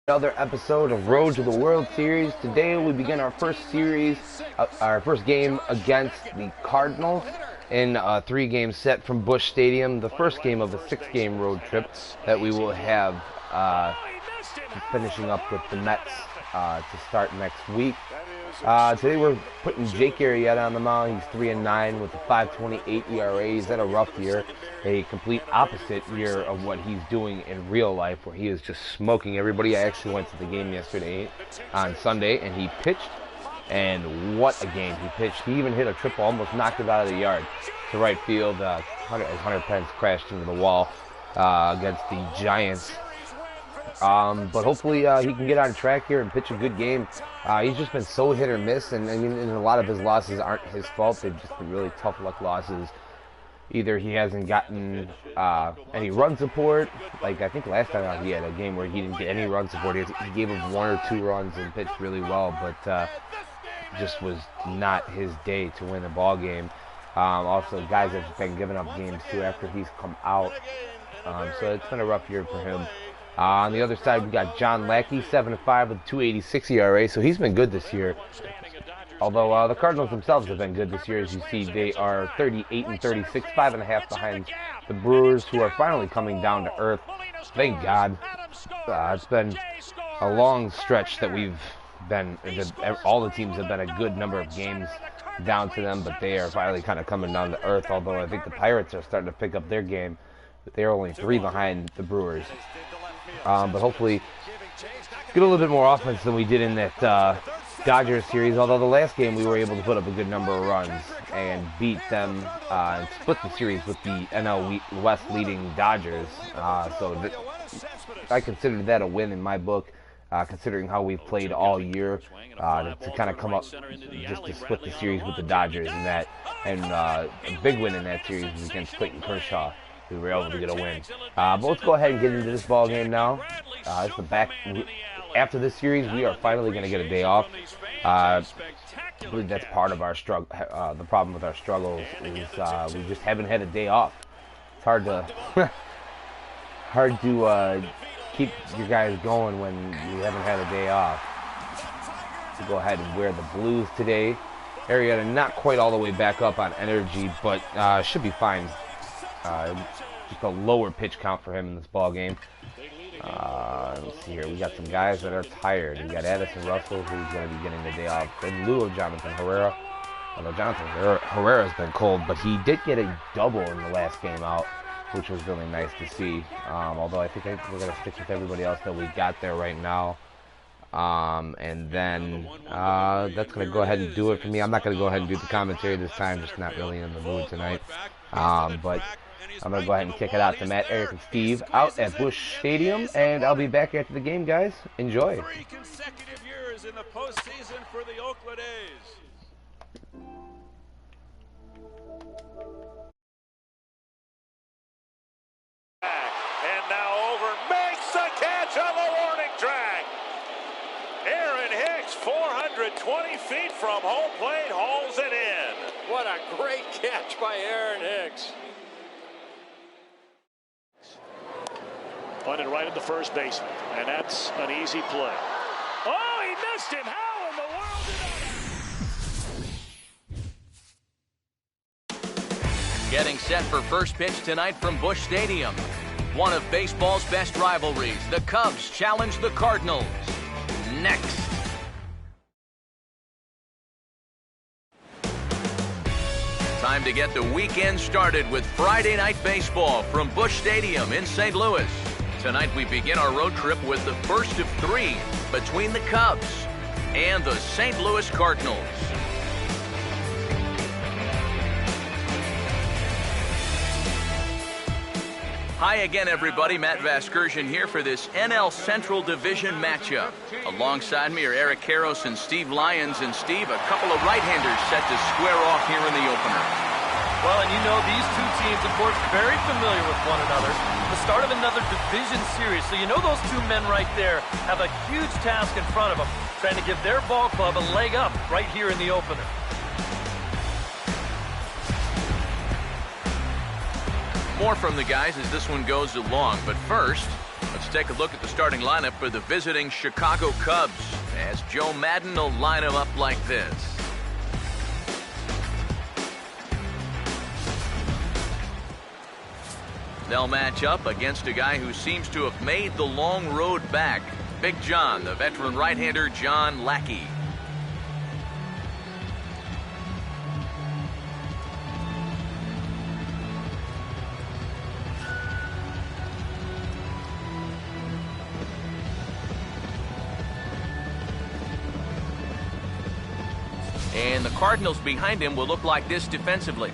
Another episode of Road to the World Series. Today we begin our first game against the Cardinals in a 3-game set from Busch Stadium. The first game of a 6-game road trip that we will have finishing up with the Mets to start next week. Today we're putting Jake Arrieta on the mound. He's 3-9 with a 5.28 ERA. He's had a rough year, a complete opposite year of what he's doing in real life, where he is just smoking everybody. I actually went to the game yesterday on Sunday, and he pitched, and what a game he pitched. He even hit a triple, almost knocked it out of the yard to right field. Hunter Pence crashed into the wall against the Giants. But hopefully he can get on track here and pitch a good game. He's just been so hit or miss, and I mean, and a lot of his losses aren't his fault. They've just been really tough luck losses. Either he hasn't gotten any run support. Like I think last time out he had a game where he didn't get any run support. He gave him 1 or 2 runs and pitched really well, but just was not his day to win a ball game. Also, guys have been giving up games too after he's come out. So it's been a rough year for him. On the other side, we got John Lackey, 7-5 with 2.86 ERA, so he's been good this year. Although the Cardinals themselves have been good this year, as you see, they are 38-36, 5.5 behind the Brewers, who are finally coming down to earth. Thank God. It's been a long stretch that all the teams have been a good number of games down to them, but they are finally kind of coming down to earth. Although I think the Pirates are starting to pick up their game, but they're only 3 behind the Brewers. But hopefully get a little bit more offense than we did in that Dodgers series, although the last game we were able to put up a good number of runs and beat them and split the series with the NL West leading Dodgers. So I consider that a win in my book, considering how we've played all year, to kind of come up just to split the series with the Dodgers and a big win in that series was against Clayton Kershaw. We were able to get a win. But let's go ahead and get into this ball game now. After this series, we are finally going to get a day off. I believe that's part of our struggle. The problem with our struggles is we just haven't had a day off. It's hard to keep you guys going when you haven't had a day off. So go ahead and wear the blues today. Arrieta not quite all the way back up on energy, but should be fine. Just a lower pitch count for him in this ball game. Let's see here. We got some guys that are tired. We got Addison Russell, who's going to be getting the day off in lieu of Jonathan Herrera. Although Jonathan Herrera's been cold, but he did get a double in the last game out, which was really nice to see. Although I think we're going to stick with everybody else that we got there right now. And then that's going to go ahead and do it for me. I'm not going to go ahead and do the commentary this time. Just not really in the mood tonight. But I'm going to go ahead and kick it out to Matt, Eric, and Steve out at Busch Stadium, and I'll be back after the game, guys. Enjoy. 3 consecutive years in the postseason for the Oakland A's. And now over, makes the catch on the warning track. Aaron Hicks, 420 feet from home plate, hauls it in. What a great catch by Aaron Hicks. Punted right at the first baseman, and that's an easy play. Oh, he missed him. How in the world did that? Getting set for first pitch tonight from Busch Stadium. One of baseball's best rivalries, the Cubs challenge the Cardinals. Next. Time to get the weekend started with Friday Night Baseball from Busch Stadium in St. Louis. Tonight we begin our road trip with the first of 3 between the Cubs and the St. Louis Cardinals. Hi again, everybody. Matt Vasgersian here for this NL Central Division matchup. Alongside me are Eric Karros and Steve Lyons. And Steve, a couple of right-handers set to square off here in the opener. Well, and you know these two teams, of course, very familiar with one another. The start of another division series. So you know those two men right there have a huge task in front of them, trying to give their ball club a leg up right here in the opener. More from the guys as this one goes along. But first, let's Let's take a look at the starting lineup for the visiting Chicago Cubs, as Joe Madden will line them up like this. They'll match up against a guy who seems to have made the long road back. Big John, the veteran right-hander John Lackey. And the Cardinals behind him will look like this defensively.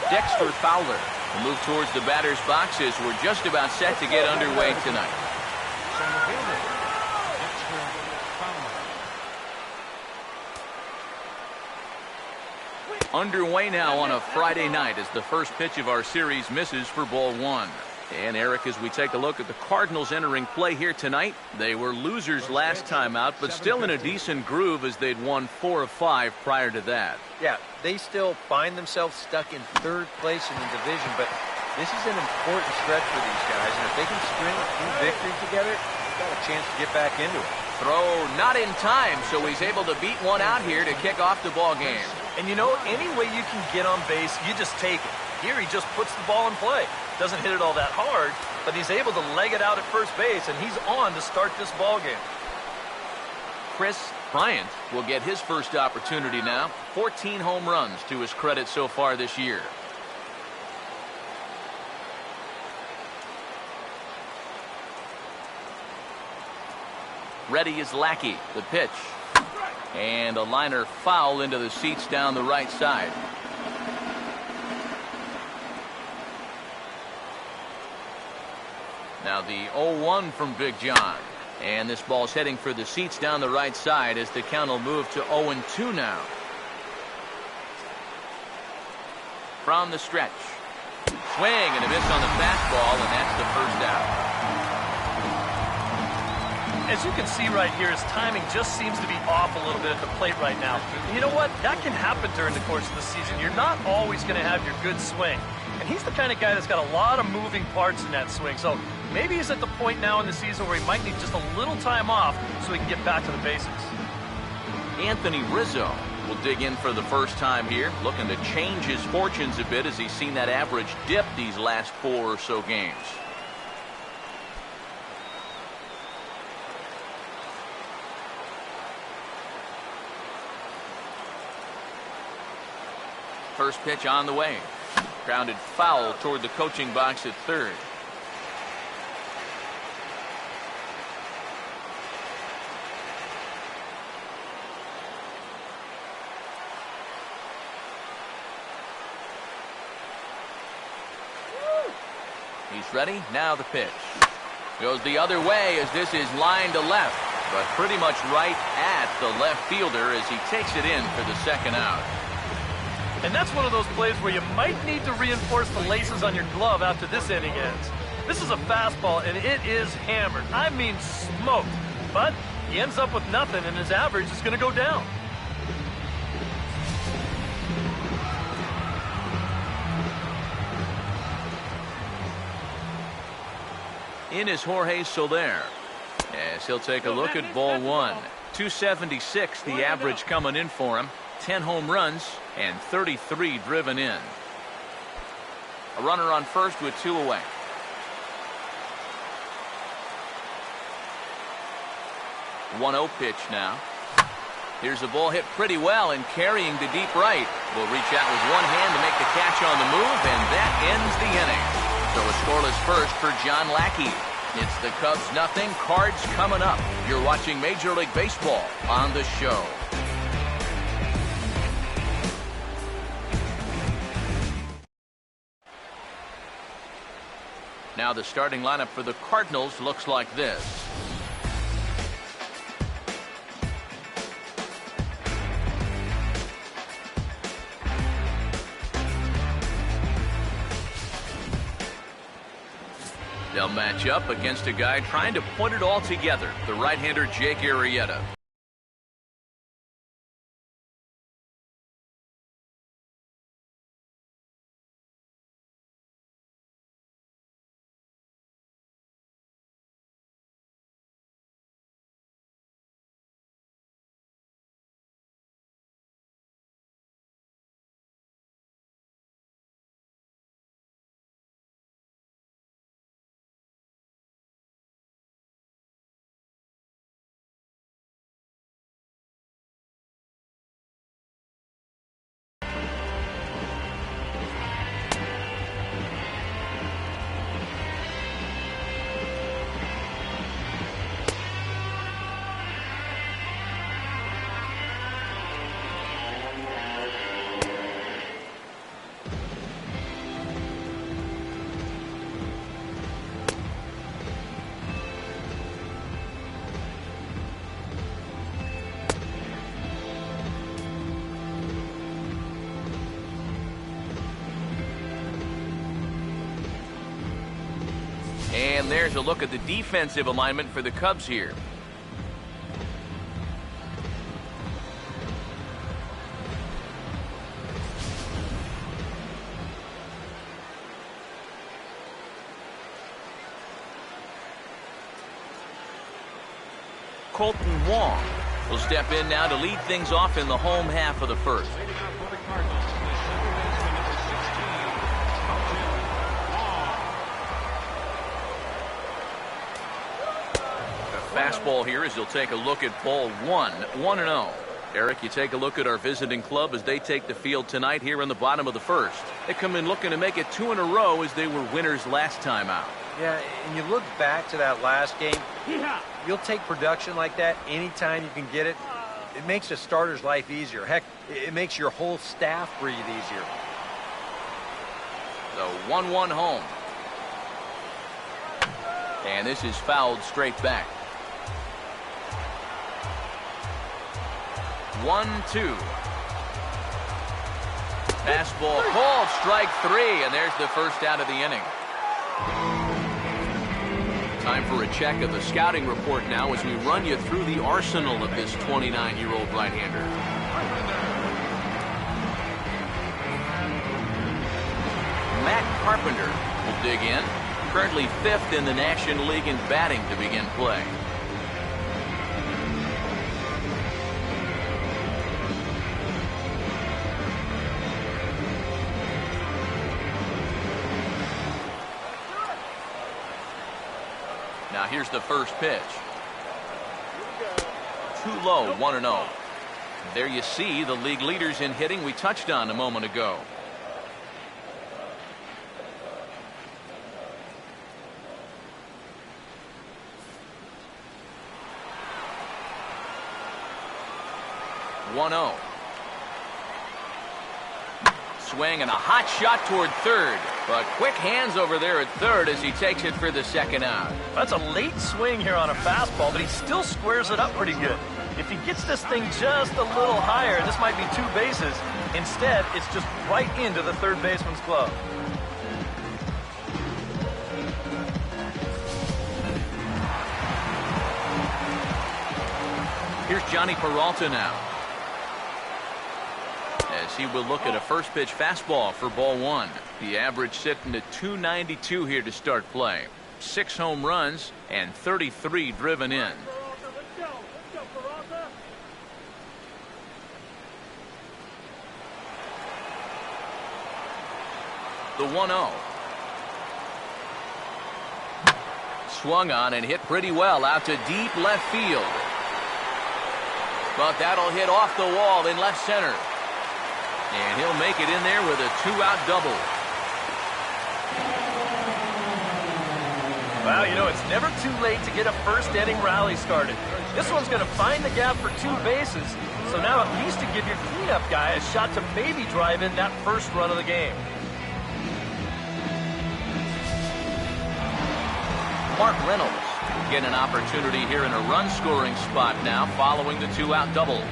Dexter Fowler will move towards the batter's boxes. We're just about set to get underway tonight. Underway now on a Friday night as the first pitch of our series misses for ball one. And Eric, as we take a look at the Cardinals entering play here tonight, they were losers last time out, but still in a decent groove as they'd won 4 of 5 prior to that. Yeah, they still find themselves stuck in third place in the division, but this is an important stretch for these guys, and if they can string a few victories together, they've got a chance to get back into it. Throw not in time, so he's able to beat one out here to kick off the ball game. And you know, any way you can get on base, you just take it. Here he just puts the ball in play. Doesn't hit it all that hard, but he's able to leg it out at first base, and he's on to start this ball game. Chris Bryant will get his first opportunity now. 14 home runs to his credit so far this year. Ready is Lackey. The pitch. And a liner foul into the seats down the right side. Now the 0-1 from Big John. And this ball's heading for the seats down the right side as the count will move to 0-2 now. From the stretch. Swing and a miss on the fastball, and that's the first out. As you can see right here, his timing just seems to be off a little bit at the plate right now. And you know what? That can happen during the course of the season. You're not always going to have your good swing. And he's the kind of guy that's got a lot of moving parts in that swing. So maybe he's at the point now in the season where he might need just a little time off so he can get back to the basics. Anthony Rizzo will dig in for the first time here, looking to change his fortunes a bit as he's seen that average dip these last 4 or so games. First pitch on the way. Grounded foul toward the coaching box at third. He's ready. Now the pitch. Goes the other way as this is lined to left, but pretty much right at the left fielder as he takes it in for the second out. And that's one of those plays where you might need to reinforce the laces on your glove after this inning ends. This is a fastball, and it is hammered. I mean smoked. But he ends up with nothing, and his average is going to go down. In is Jorge Soler, as he'll take a look at ball one. 276 the average coming in for him. 10 home runs and 33 driven in. A runner on first with 2 away. One 0 pitch now. Here's the ball hit pretty well and carrying to deep right. Will reach out with one hand to make the catch on the move, and that ends the inning. So a scoreless first for John Lackey. It's the Cubs nothing, Cards coming up. You're watching Major League Baseball on the show. Now the starting lineup for the Cardinals looks like this. They'll match up against a guy trying to put it all together, the right-hander Jake Arrieta. And there's a look at the defensive alignment for the Cubs here. Colton Wong will step in now to lead things off in the home half of the first. Fastball here as he'll take a look at ball 1-0. Eric, you take a look at our visiting club as they take the field tonight here in the bottom of the first. They come in looking to make it 2 in a row as they were winners last time out. Yeah, and you look back to that last game, you'll take production like that anytime you can get it. It makes a starter's life easier. Heck, it makes your whole staff breathe easier. The 1-1 home. And this is fouled straight back. 1-2. Fastball called, strike 3, and there's the first out of the inning. Time for a check of the scouting report now as we run you through the arsenal of this 29-year-old right-hander. Matt Carpenter will dig in. Currently 5th in the National League in batting to begin play. Now here's the first pitch. Too low, 1-0. There you see the league leaders in hitting we touched on a moment ago. Swing and a hot shot toward third, but quick hands over there at third as he takes it for the second out. That's a late swing here on a fastball, but he still squares it up pretty good. If he gets this thing just a little higher, this might be 2 bases. Instead, it's just right into the third baseman's glove. Here's Johnny Peralta now, as he will look at a first pitch fastball for ball 1. The average sitting at 292 here to start play. 6 home runs and 33 driven in. The 1-0. Swung on and hit pretty well out to deep left field. But that'll hit off the wall in left center. And he'll make it in there with a 2-out double. Wow, you know, it's never too late to get a first inning rally started. This one's going to find the gap for 2 bases. So now at least to give your cleanup guy a shot to maybe drive in that first run of the game. Mark Reynolds will get an opportunity here in a run-scoring spot now following the 2-out double.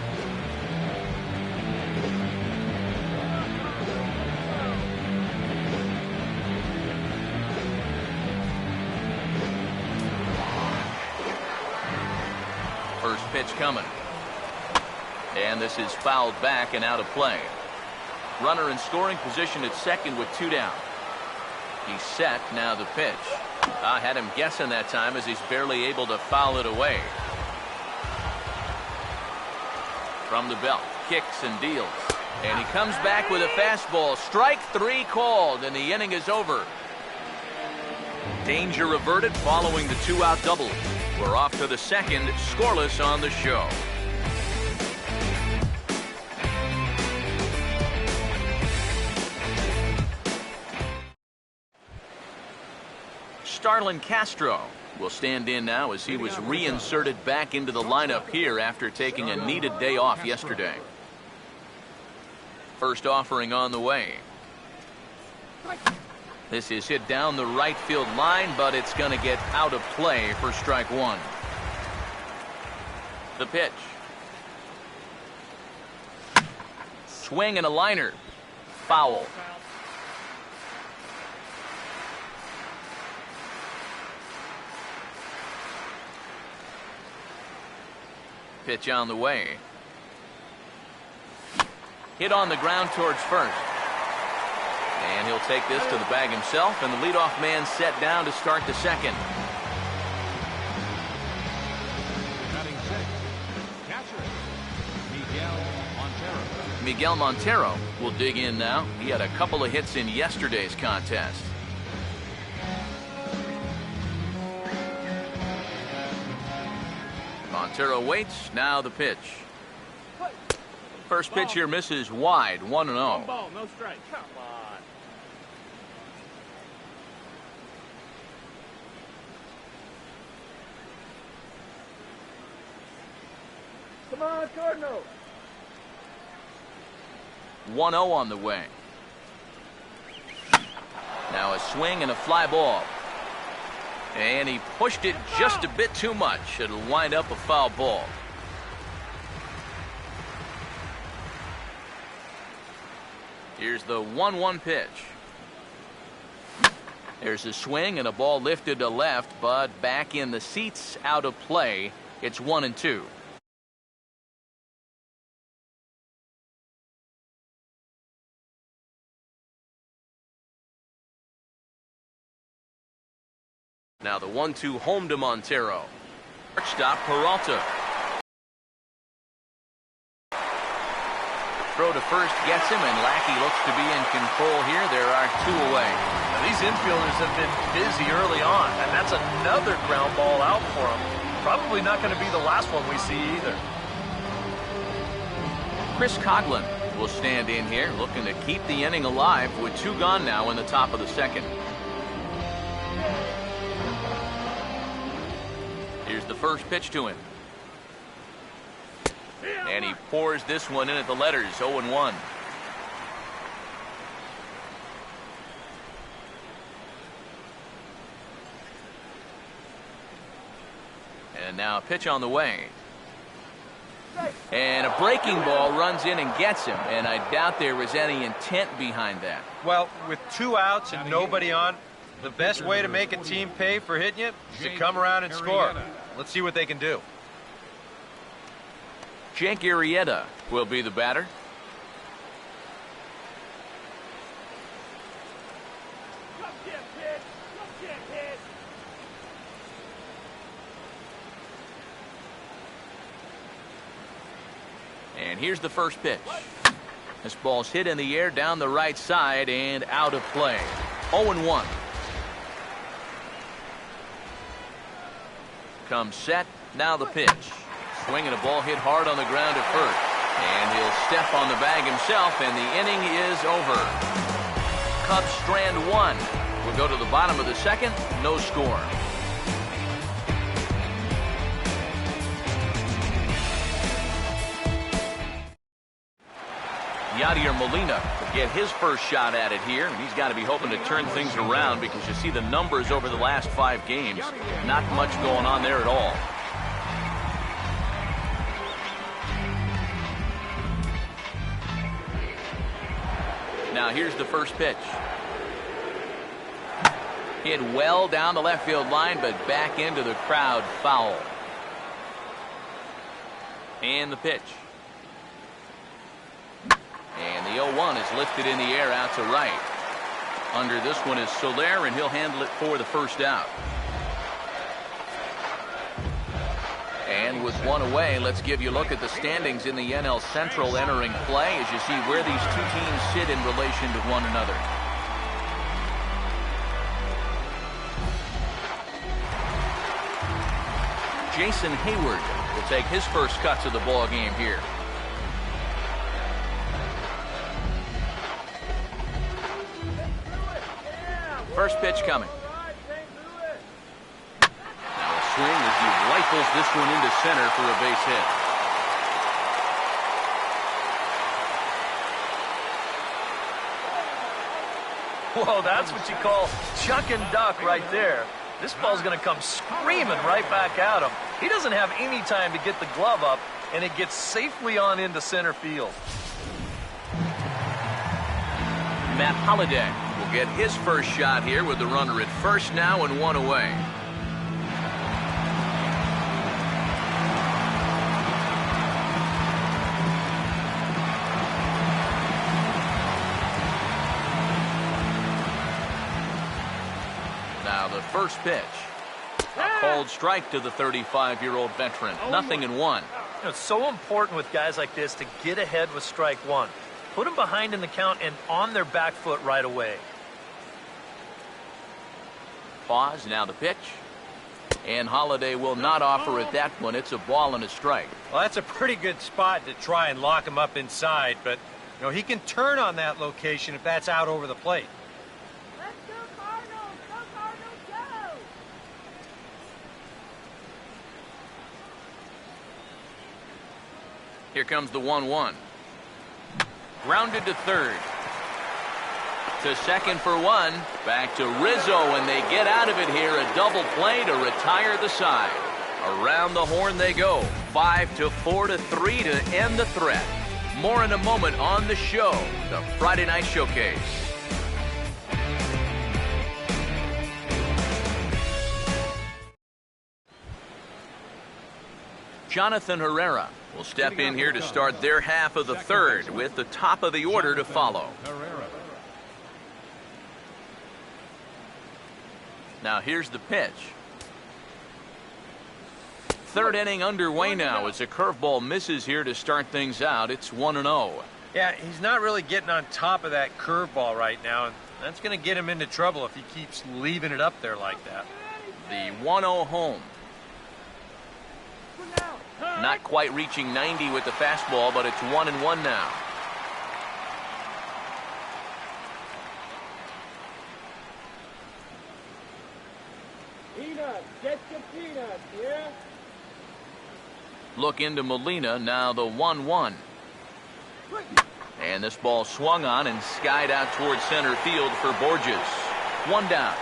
First pitch coming. And this is fouled back and out of play. Runner in scoring position at second with 2 down. He's set. Now the pitch. I had him guessing that time as he's barely able to foul it away. From the belt. Kicks and deals. And he comes back with a fastball. Strike 3 called, and the inning is over. Danger averted following the 2-out double. We're off to the second, scoreless on the show. Starlin Castro will stand in now as he was reinserted back into the lineup here after taking a needed day off yesterday. First offering on the way. This is hit down the right field line, but it's going to get out of play for strike 1. The pitch. Swing and a liner. Foul. Pitch on the way. Hit on the ground towards first. And he'll take this to the bag himself, and the leadoff man set down to start the second. Miguel Montero will dig in now. He had a couple of hits in yesterday's contest. Montero waits. Now the pitch. First pitch here misses wide. 1-0. Ball, no strike. Come on. Come on, Cardinals. 1-0 on the way. Now a swing and a fly ball. And he pushed it just a bit too much. It'll wind up a foul ball. Here's the 1-1 pitch. There's a swing and a ball lifted to left, but back in the seats, out of play. It's 1-2. Now the 1-2 home to Montero. Stop Peralta. Throw to first gets him, and Lackey looks to be in control here. There are 2 away. Now, these infielders have been busy early on, and that's another ground ball out for them. Probably not going to be the last one we see either. Chris Coughlin will stand in here, looking to keep the inning alive with 2 gone now in the top of the second. Here's the first pitch to him. And he pours this one in at the letters. 0-1. And now a pitch on the way. And a breaking ball runs in and gets him. And I doubt there was any intent behind that. Well, with 2 outs and nobody on, the best way to make a team pay for hitting you is to come around and score. Let's see what they can do. Jake Arrieta will be the batter. And here's the first pitch. This ball's hit in the air down the right side and out of play. 0-1. Comes set. Now the pitch. Swing and a ball hit hard on the ground at first. And he'll step on the bag himself, and the inning is over. Cubs strand 1. We'll go to the bottom of the second. No score. Yadier Molina will get his first shot at it here. He's got to be hoping to turn things around because you see the numbers over the last 5 games. Not much going on there at all. Now here's the first pitch. Hit well down the left field line, but back into the crowd. Foul. And the pitch. And the 0-1 is lifted in the air out to right. Under this one is Soler, and he'll handle it for the first out. And with one away, let's give you a look at the standings in the NL Central entering play as you see where these two teams sit in relation to one another. Jason Hayward will take his first cuts of the ball game here. First pitch coming. Now a swing as he rifles this one into center for a base hit. Whoa, that's what you call chuck and duck right there. This ball's going to come screaming right back at him. He doesn't have any time to get the glove up, and it gets safely on into center field. Matt Holliday will get his first shot here with the runner at first now and one away. Now the first pitch. A called strike to the 35-year-old veteran. 0-1. It's so important with guys like this to get ahead with strike one. Put them behind in the count and on their back foot right away. Pause, now the pitch. And Holliday will not offer at that one. It's a ball and a strike. Well, that's a pretty good spot to try and lock him up inside, but he can turn on that location if that's out over the plate. Let's go Cardinals! Go Cardinals, go! Here comes the 1-1. Grounded to third. To second for one. Back to Rizzo, and they get out of it here. A double play to retire the side. Around the horn they go. 5-4-3 to end the threat. More in a moment on the show, the Friday Night Showcase. Jonathan Herrera will step in here to start their half of the third with the top of the order to follow. Now here's the pitch. Third inning underway now as a curveball misses here to start things out. It's 1-0. Yeah, he's not really getting on top of that curveball right now, and that's going to get him into trouble if he keeps leaving it up there like that. The 1-0 home. Not quite reaching 90 with the fastball, but it's 1-1 now. Peanuts, get your peanuts, yeah? Look into Molina, now the 1-1. And this ball swung on and skied out towards center field for Borges. One down.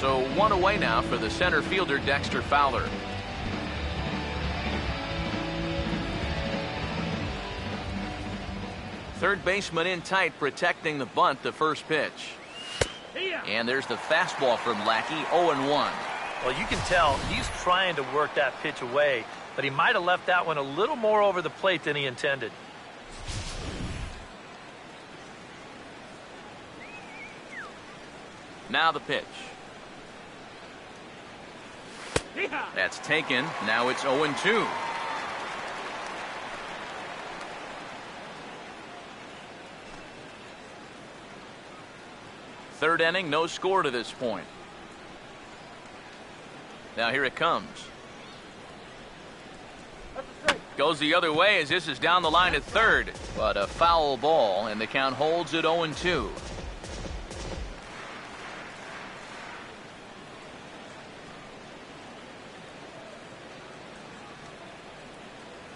So one away now for the center fielder, Dexter Fowler. Third baseman in tight, protecting the bunt, the first pitch. And there's the fastball from Lackey, 0-1. Well, you can tell he's trying to work that pitch away, but he might have left that one a little more over the plate than he intended. Now the pitch. That's taken. Now it's 0-2. Third inning, no score to this point. Now here it comes. Goes the other way as this is down the line at third. But a foul ball, and the count holds at 0-2.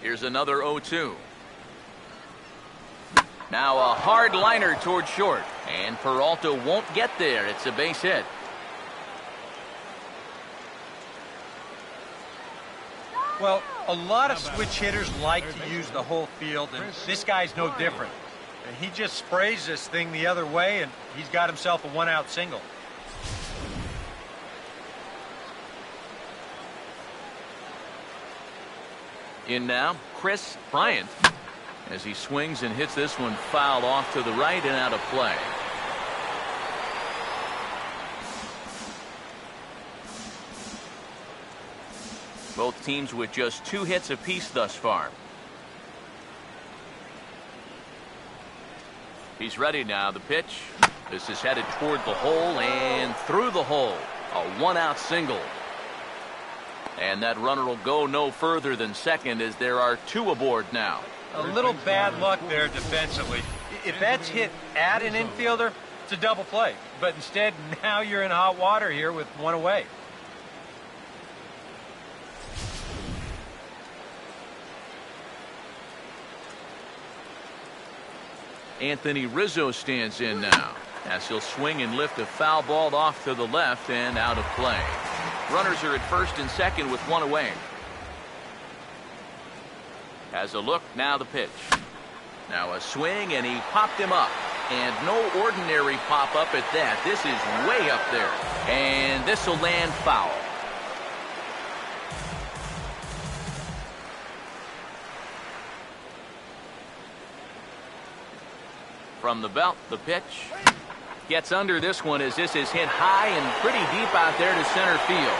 Here's another 0-2. Now a hard liner towards short. And Peralta won't get there. It's a base hit. Well, a lot of switch hitters like to use the whole field, and this guy's no different. And he just sprays this thing the other way, and he's got himself a one-out single. In now, Chris Bryant, as he swings and hits this one fouled off to the right and out of play. Both teams with just 2 hits apiece thus far. He's ready now. The pitch. This is headed toward the hole and through the hole. A one-out single. And that runner will go no further than second as there are 2 aboard now. A little bad luck there defensively. If that's hit at an infielder, it's a double play. But instead, now you're in hot water here with 1 away. Anthony Rizzo stands in now as he'll swing and lift a foul ball off to the left and out of play. Runners are at first and second with 1 away. Has a look, now the pitch. Now a swing, and he popped him up. And no ordinary pop-up at that. This is way up there. And this will land foul. From the belt, the pitch. Gets under this one as this is hit high and pretty deep out there to center field.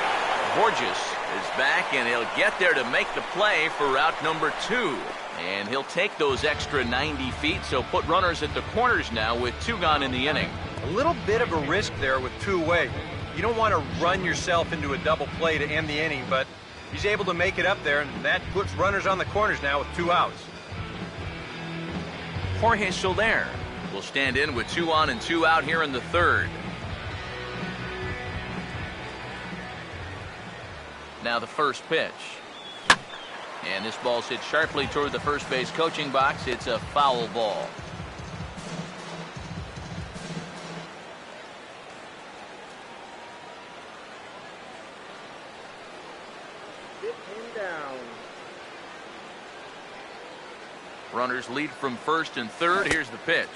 Borges is back, and he'll get there to make the play for route number 2. And he'll take those extra 90 feet, so put runners at the corners now with 2 gone in the inning. A little bit of a risk there with 2 away. You don't want to run yourself into a double play to end the inning, but he's able to make it up there, and that puts runners on the corners now with 2 outs. Jorge Soler will stand in with 2 on and 2 out here in the 3rd. Now the first pitch. And this ball's hit sharply toward the first base coaching box. It's a foul ball. Get him down. Runners lead from first and third. Here's the pitch.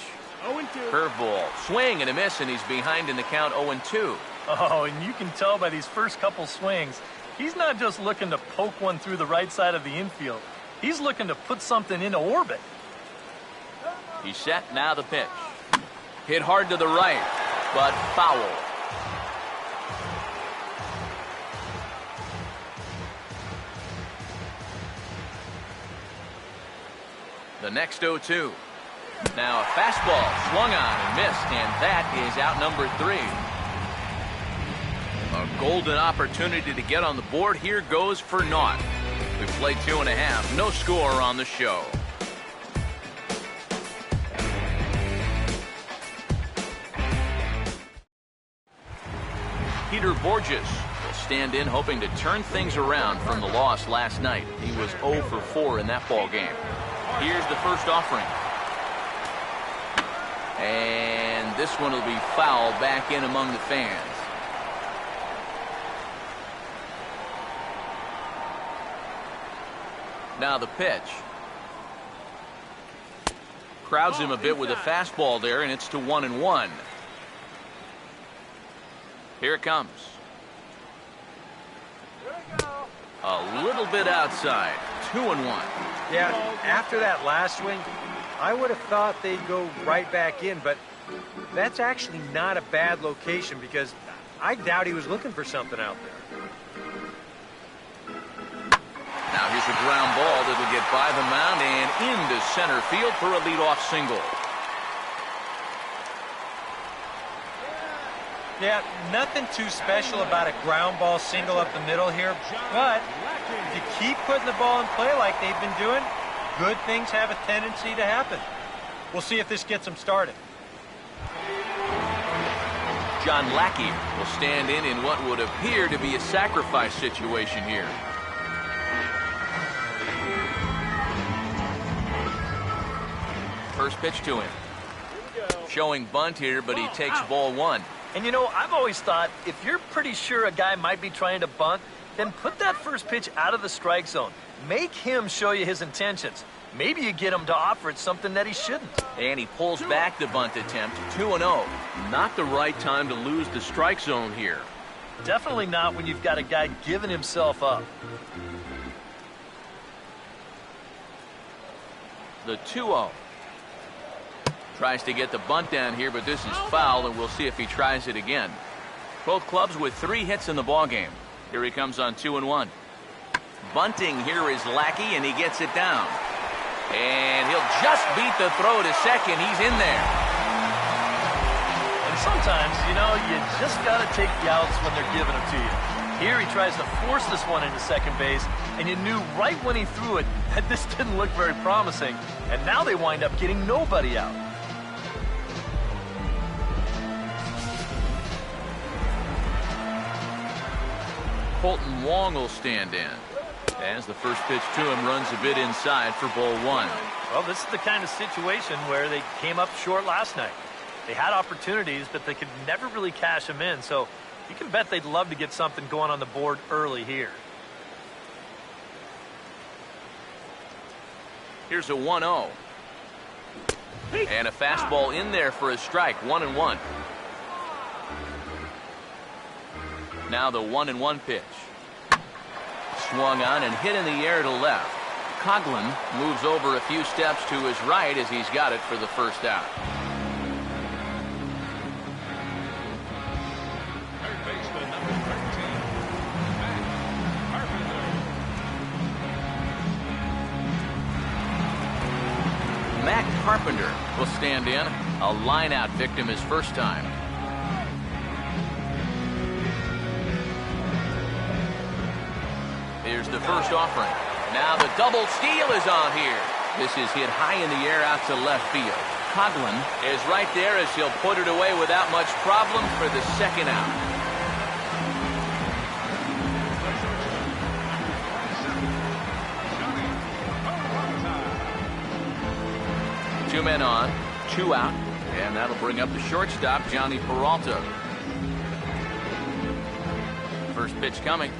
0-2. Curveball. Swing and a miss, and he's behind in the count 0-2. Oh, and you can tell by these first couple swings, he's not just looking to poke one through the right side of the infield. He's looking to put something into orbit. He's set, now the pitch. Hit hard to the right, but foul. The next 0-2. Now a fastball swung on and missed, and that is out number 3. A golden opportunity to get on the board. Here goes for naught. We've played 2.5. No score on the show. Peter Borges will stand in, hoping to turn things around from the loss last night. He was 0 for 4 in that ball game. Here's the first offering. And this one will be fouled back in among the fans. Now the pitch. Crowds him a bit with a fastball there, and it's to 1-1. Here it comes. A little bit outside. 2-1. Yeah, after that last swing, I would have thought they'd go right back in, but that's actually not a bad location because I doubt he was looking for something out there. Now here's a ground ball that'll get by the mound and into center field for a leadoff single. Yeah, nothing too special about a ground ball single up the middle here, but if you keep putting the ball in play like they've been doing, good things have a tendency to happen. We'll see if this gets them started. John Lackey will stand in what would appear to be a sacrifice situation here. First pitch to him. Showing bunt here, but he takes ball 1. And you know, I've always thought if you're pretty sure a guy might be trying to bunt, then put that first pitch out of the strike zone. Make him show you his intentions. maybe you get him to offer it something that he shouldn't. And he pulls back the bunt attempt, 2-0. Not the right time to lose the strike zone here. Definitely not when you've got a guy giving himself up. The 2-0. Tries to get the bunt down here, but this is foul, and we'll see if he tries it again. Both clubs with 3 hits in the ballgame. Here he comes on 2-1. Bunting here is Lackey, and he gets it down. And he'll just beat the throw to second. He's in there. And sometimes, you know, you just got to take the outs when they're giving them to you. Here he tries to force this one into second base, and you knew right when he threw it that this didn't look very promising. And now they wind up getting nobody out. Colton Wong will stand in. As the first pitch to him runs a bit inside for ball 1. Well, this is the kind of situation where they came up short last night. They had opportunities, but they could never really cash them in. So you can bet they'd love to get something going on the board early here. Here's a 1-0. And a fastball in there for a strike, 1-1. Now the 1-1 pitch. Swung on and hit in the air to left. Coughlin moves over a few steps to his right as he's got it for the first out. Matt Carpenter will stand in. A line-out victim his first time. Here's the first offering. Now the double steal is on here. This is hit high in the air out to left field. Coughlin is right there as he'll put it away without much problem for the second out. Two men on, 2 out, and that'll bring up the shortstop, Johnny Peralta. First pitch coming.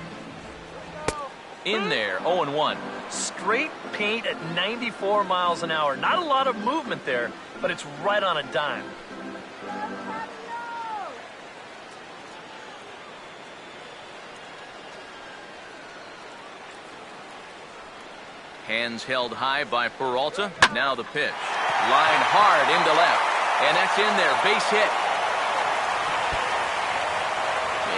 In there, 0-1. Straight paint at 94 miles an hour. Not a lot of movement there, but it's right on a dime. Hands held high by Peralta. Now the pitch. Line hard into left. And that's in there. Base hit.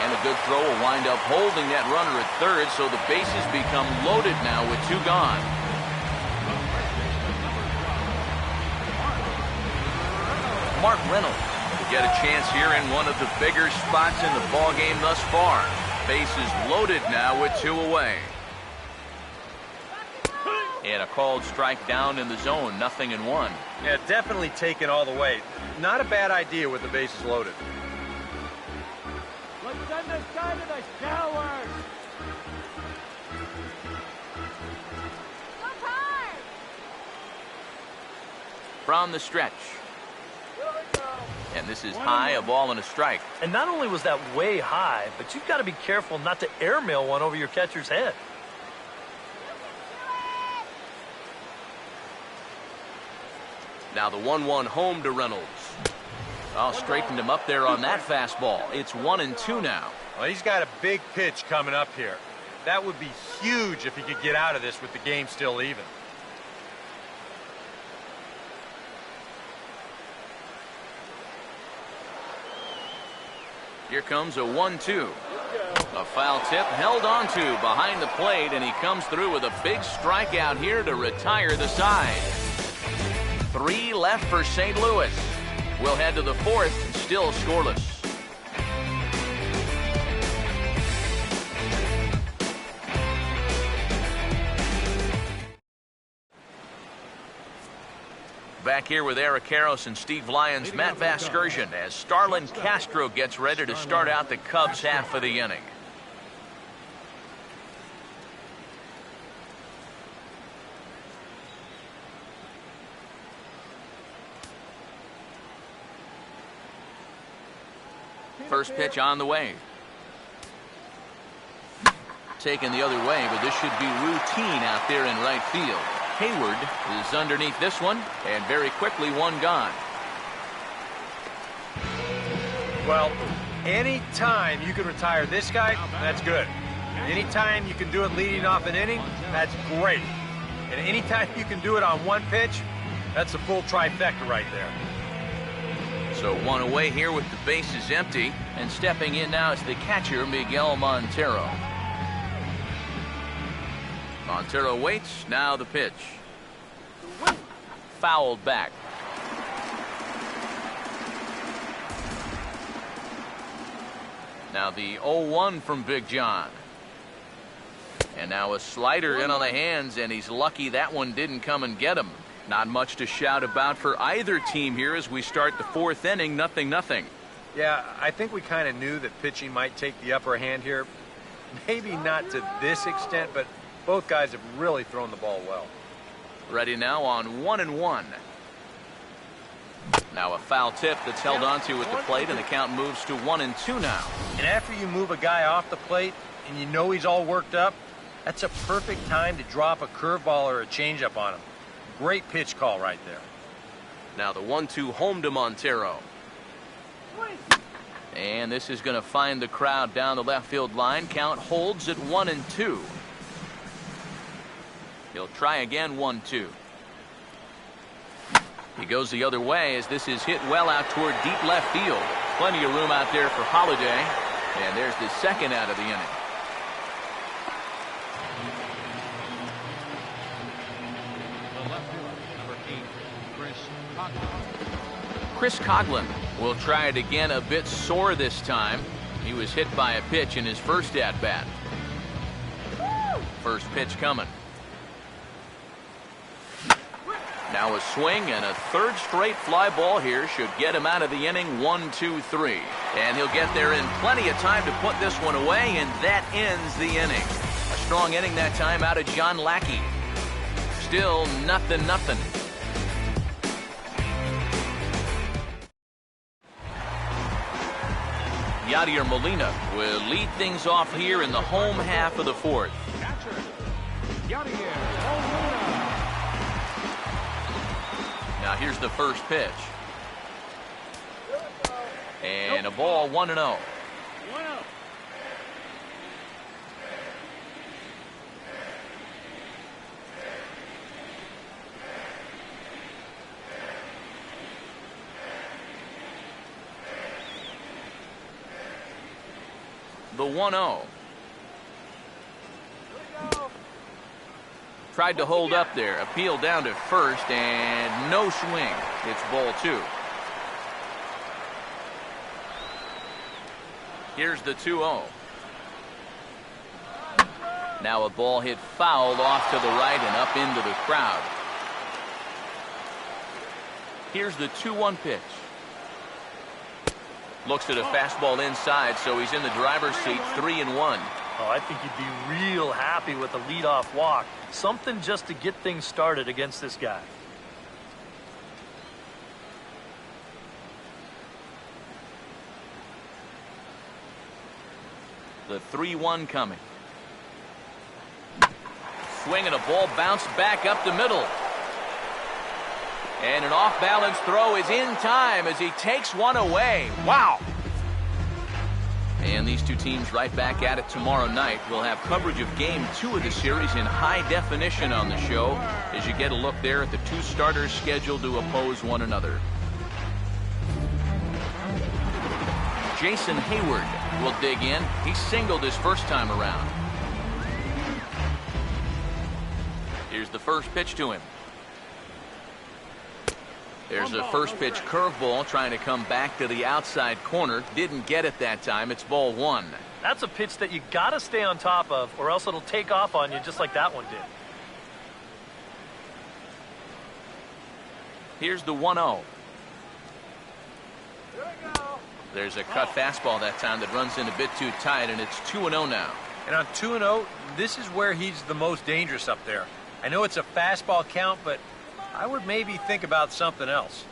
And a good throw will wind up holding that runner at third, so the bases become loaded now with 2 gone. Mark Reynolds will get a chance here in one of the bigger spots in the ballgame thus far. Bases loaded now with 2 away. And a called strike down in the zone, 0-1. Yeah, definitely taken all the way. Not a bad idea with the bases loaded. Let's send this guy to the shower. Go hard. From the stretch. And this is high, a ball and a strike. And not only was that way high, but you've got to be careful not to airmail one over your catcher's head. Now the 1-1 home to Reynolds. Oh, straightened him up there on that fastball. It's 1-2 now. Well, he's got a big pitch coming up here. That would be huge if he could get out of this with the game still even. Here comes a 1-2. A foul tip held on to behind the plate, and he comes through with a big strikeout here to retire the side. 3 left for St. Louis. We'll head to the 4th, still scoreless. Back here with Eric Karros and Steve Lyons, Matt Vasgersian, as Starlin Castro gets ready to start out the Cubs half of the inning. First pitch on the way. Taken the other way, but this should be routine out there in right field. Hayward is underneath this one, and very quickly one gone. Well, any time you can retire this guy, that's good. Anytime you can do it leading off an inning, that's great. And anytime you can do it on one pitch, that's a full trifecta right there. So one away here with the bases empty, and stepping in now is the catcher, Miguel Montero. Montero waits, now the pitch. Fouled back. Now the 0-1 from Big John. And now a slider in on the hands, and he's lucky that one didn't come and get him. Not much to shout about for either team here as we start the fourth inning, 0-0. Yeah, I think we kind of knew that pitching might take the upper hand here. Maybe not to this extent, but both guys have really thrown the ball well. Ready now on 1-1. Now a foul tip that's held onto at the plate, and the count moves to 1-2 now. And after you move a guy off the plate and you know he's all worked up, that's a perfect time to drop a curveball or a changeup on him. Great pitch call right there. Now the 1-2 home to Montero. And this is going to find the crowd down the left field line. Count holds at 1-2. He'll try again, 1-2. He goes the other way as this is hit well out toward deep left field. Plenty of room out there for Holiday. And there's the second out of the inning. Chris Coughlin will try it again, a bit sore this time. He was hit by a pitch in his first at-bat. First pitch coming. Now a swing and a third straight fly ball here should get him out of the inning. 1-2-3. And he'll get there in plenty of time to put this one away, and that ends the inning. A strong inning that time out of John Lackey. Still 0-0. Yadier Molina will lead things off here in the home half of the fourth. Now here's the first pitch. And a ball, 1-0. The 1-0. Tried to hold up there. Appeal down to first, and no swing. It's ball 2. Here's the 2-0. Now a ball hit foul off to the right and up into the crowd. Here's the 2-1 pitch. Looks at a fastball inside, so he's in the driver's seat, 3-1. Oh, I think he'd be real happy with a leadoff walk. Something just to get things started against this guy. The 3-1 coming. Swing and a ball bounced back up the middle. And an off-balance throw is in time as he takes one away. Wow! And these two teams right back at it tomorrow night. We'll have coverage of Game 2 of the series in high definition on the show as you get a look there at the two starters scheduled to oppose one another. Jason Hayward will dig in. He singled his first time around. Here's the first pitch to him. There's a first pitch curveball trying to come back to the outside corner. Didn't get it that time. It's ball 1. That's a pitch that you got to stay on top of, or else it'll take off on you just like that one did. Here's the 1-0. There's a cut fastball that time that runs in a bit too tight, and it's 2-0 now. And on 2-0, this is where he's the most dangerous up there. I know it's a fastball count, but I would maybe think about something else.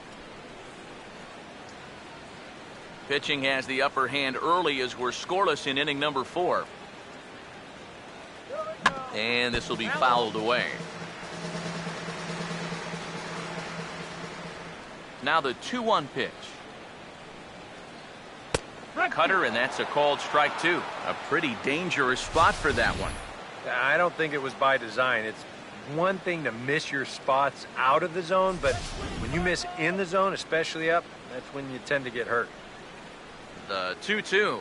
Pitching has the upper hand early as we're scoreless in inning number 4. And this will be fouled away. Now the 2-1 pitch. Cutter, and that's a called strike 2. A pretty dangerous spot for that one. I don't think it was by design. It's one thing to miss your spots out of the zone, but when you miss in the zone, especially up, that's when you tend to get hurt. The 2-2.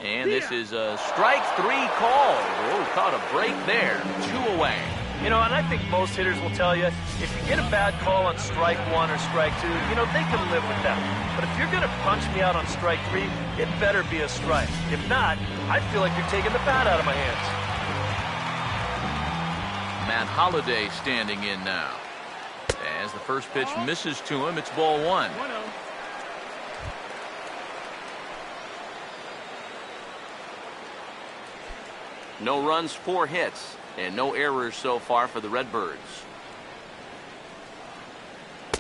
And this is a strike 3 call. Oh, caught a break there. 2 away. You know, and I think most hitters will tell you, if you get a bad call on strike 1 or strike 2, you know, they can live with that. But if you're going to punch me out on strike 3, it better be a strike. If not, I feel like you're taking the bat out of my hands. Matt Holliday standing in now. As the first pitch misses to him, it's ball 1. No runs, 4 hits, and no errors so far for the Redbirds.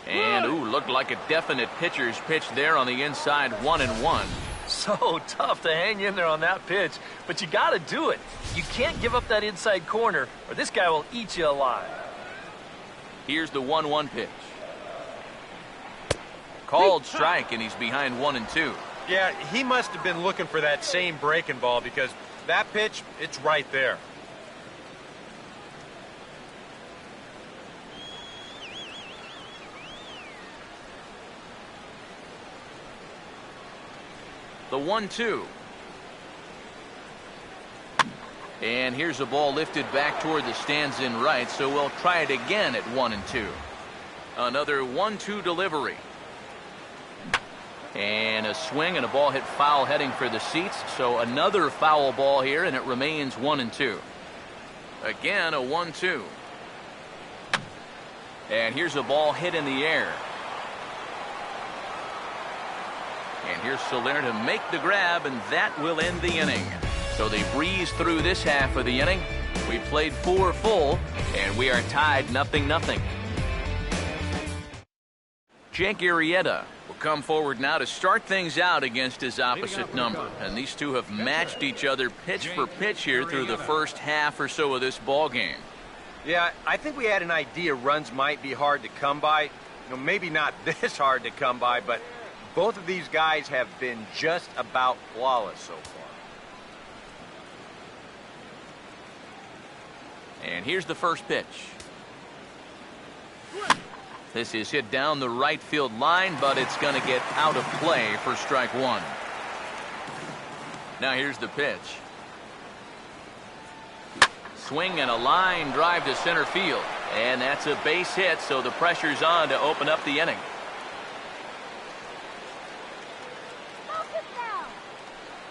And, ooh, looked like a definite pitcher's pitch there on the inside, 1-1. So tough to hang in there on that pitch, but you got to do it. You can't give up that inside corner, or this guy will eat you alive. Here's the 1-1 pitch. Called strike, and he's behind 1-2. Yeah, he must have been looking for that same breaking ball because that pitch, it's right there. The 1-2. And here's a ball lifted back toward the stands in right, so we'll try it again at 1-2. Another 1-2 delivery. And a swing and a ball hit foul heading for the seats, so another foul ball here, and it remains 1-2. Again, a 1-2. And here's a ball hit in the air. And here's Soler to make the grab, and that will end the inning. So they breeze through this half of the inning. We played 4 full, and we are tied 0-0. Jake Arrieta will come forward now to start things out against his opposite number. And these two have matched each other pitch for pitch here through the first half or so of this ball game. Yeah, I think we had an idea runs might be hard to come by. You know, maybe not this hard to come by, but both of these guys have been just about flawless so far. And here's the first pitch. This is hit down the right field line, but it's going to get out of play for strike 1. Now here's the pitch. Swing and a line drive to center field. And that's a base hit, so the pressure's on to open up the inning.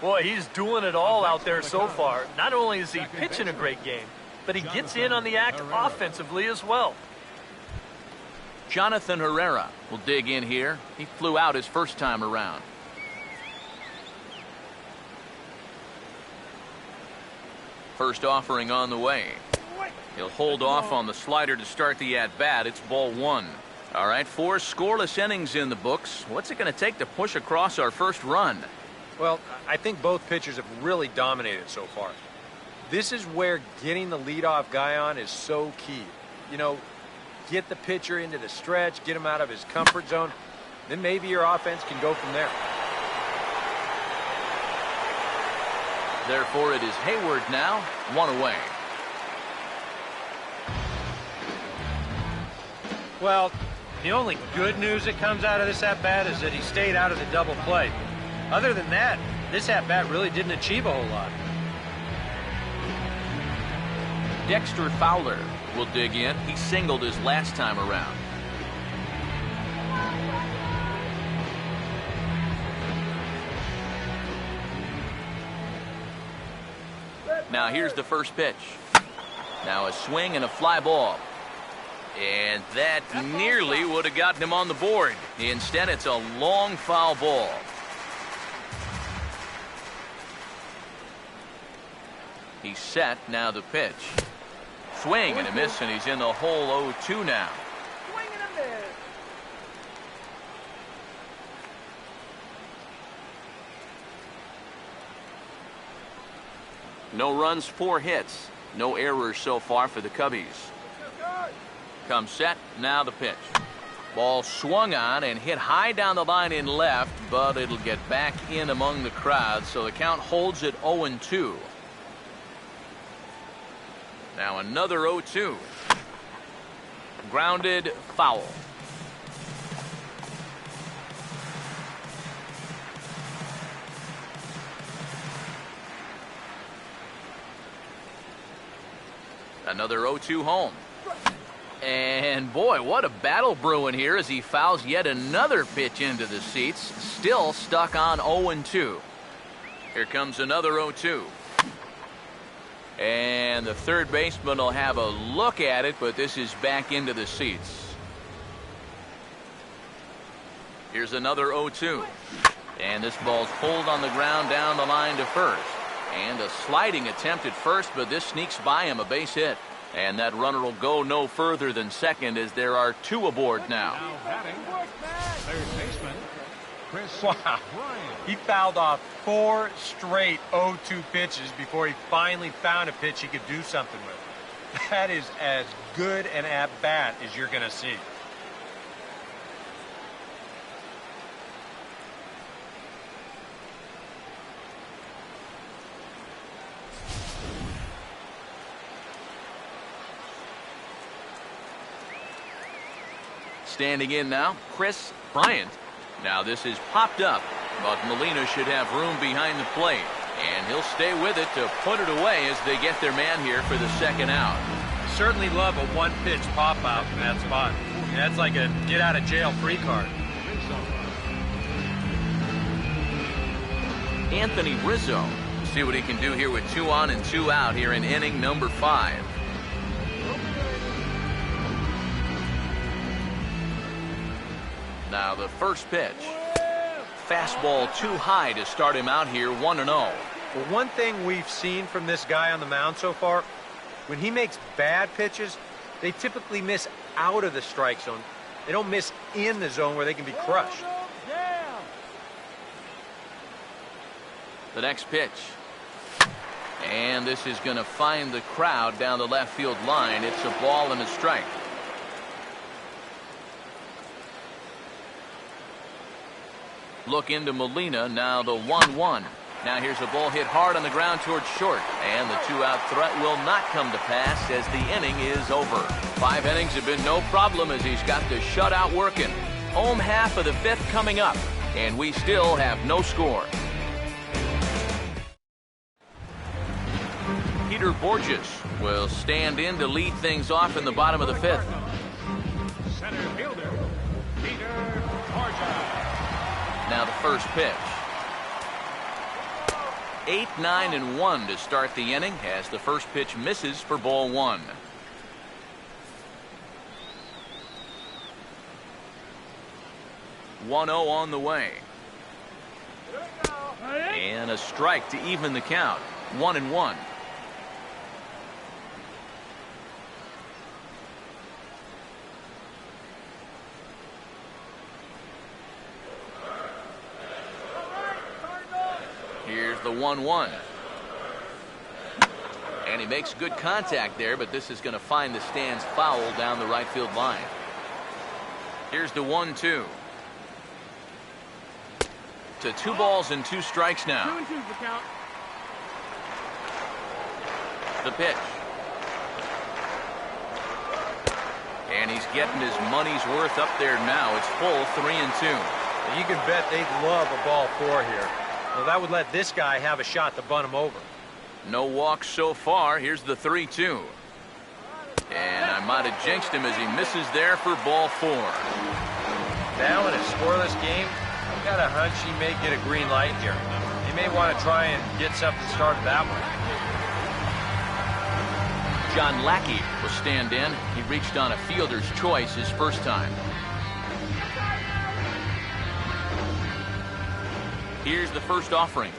Boy, he's doing it all out there so far. Not only is he pitching a great game, but he gets in on the act offensively as well. Jonathan Herrera will dig in here. He flew out his first time around. First offering on the way. He'll hold off on the slider to start the at-bat. It's ball 1. All right, 4 scoreless innings in the books. What's it going to take to push across our first run? Well, I think both pitchers have really dominated so far. This is where getting the leadoff guy on is so key. You know, get the pitcher into the stretch, get him out of his comfort zone, then maybe your offense can go from there. Therefore, it is Hayward now, 1 away. Well, the only good news that comes out of this at-bat is that he stayed out of the double play. Other than that, this at-bat really didn't achieve a whole lot. Dexter Fowler will dig in. He singled his last time around. Now here's the first pitch. Now a swing and a fly ball. And that nearly would have gotten him on the board. Instead, it's a long foul ball. He's set. Now the pitch. Swing and a miss, and he's in the hole 0-2 now. Swing and a miss. No runs, 4 hits. No errors so far for the Cubbies. Comes set. Now the pitch. Ball swung on and hit high down the line in left, but it'll get back in among the crowd, so the count holds at 0-2. Now another 0-2. Grounded, foul. Another 0-2 home. And boy, what a battle brewing here as he fouls yet another pitch into the seats. Still stuck on 0-2. Here comes another 0-2. And the third baseman will have a look at it, but this is back into the seats. Here's another 0-2. And this ball's pulled on the ground down the line to first. And a sliding attempt at first, but this sneaks by him, a base hit. And that runner will go no further than second as there are two aboard now. Now batting, third baseman, Chris. Wow. He fouled off 4 straight 0-2 pitches before he finally found a pitch he could do something with. That is as good an at-bat as you're going to see. Standing in now, Chris Bryant. Now this is popped up, but Molina should have room behind the plate. And he'll stay with it to put it away as they get their man here for the second out. Certainly love a one-pitch pop-out in that spot. That's like a get-out-of-jail-free card. Anthony Rizzo. See what he can do here with 2 on and 2 out here in inning number 5. Now the first pitch. Fastball too high to start him out here 1-0. Well, one thing we've seen from this guy on the mound so far, when he makes bad pitches, they typically miss out of the strike zone. They don't miss in the zone where they can be crushed. The next pitch. And this is going to find the crowd down the left field line. It's a ball and a strike. Look into Molina, now the 1-1. Now here's a ball hit hard on the ground towards short. And the 2-out threat will not come to pass as the inning is over. 5 innings have been no problem as he's got the shutout working. Home half of the 5th coming up. And we still have no score. Peter Borges will stand in to lead things off in the bottom of the 5th. Center fielder, Peter Borges. Now the first pitch. 8, 9, and 1 to start the inning as the first pitch misses for ball 1. On the way. And a strike to even the count. 1-1. Here's the 1-1. And he makes good contact there, but this is going to find the stands foul down the right field line. Here's the 1-2. To 2 balls and 2 strikes now. 2-2 the count. The pitch. And he's getting his money's worth up there now. It's full 3-2. You can bet they'd love a ball 4 here. Well, that would let this guy have a shot to bunt him over. No walks so far. Here's the 3-2. And I might have jinxed him as he misses there for ball 4. Now in a scoreless game, I've got a hunch he may get a green light here. He may want to try and get something started that way. John Lackey will stand in. He reached on a fielder's choice his first time. Here's the first offering.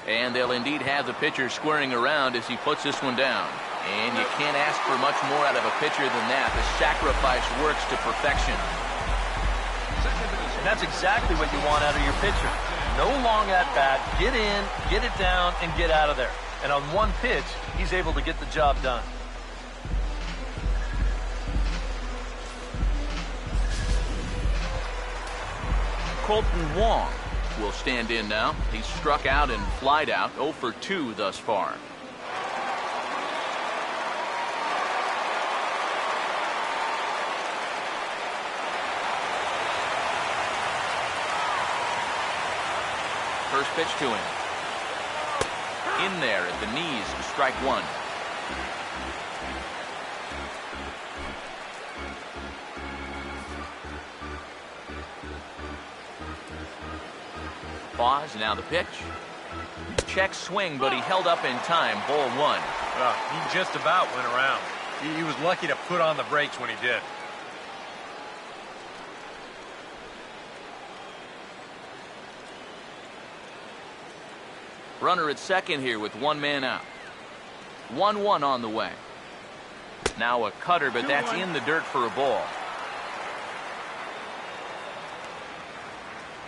And they'll indeed have the pitcher squaring around as he puts this one down. And you can't ask for much more out of a pitcher than that. The sacrifice works to perfection. And that's exactly what you want out of your pitcher. No long at bat, get in, get it down, and get out of there. And on one pitch, he's able to get the job done. Colton Wong will stand in now. He's struck out and flied out, 0 for 2 thus far. First pitch to him. In there at the knees, strike one. Pause, now the pitch. Check swing, but he held up in time. Ball one. He just about went around. He was lucky to put on the brakes when he did. Runner at second here with one man out. 1-1 on the way. Now a cutter, but that's in the dirt for a ball.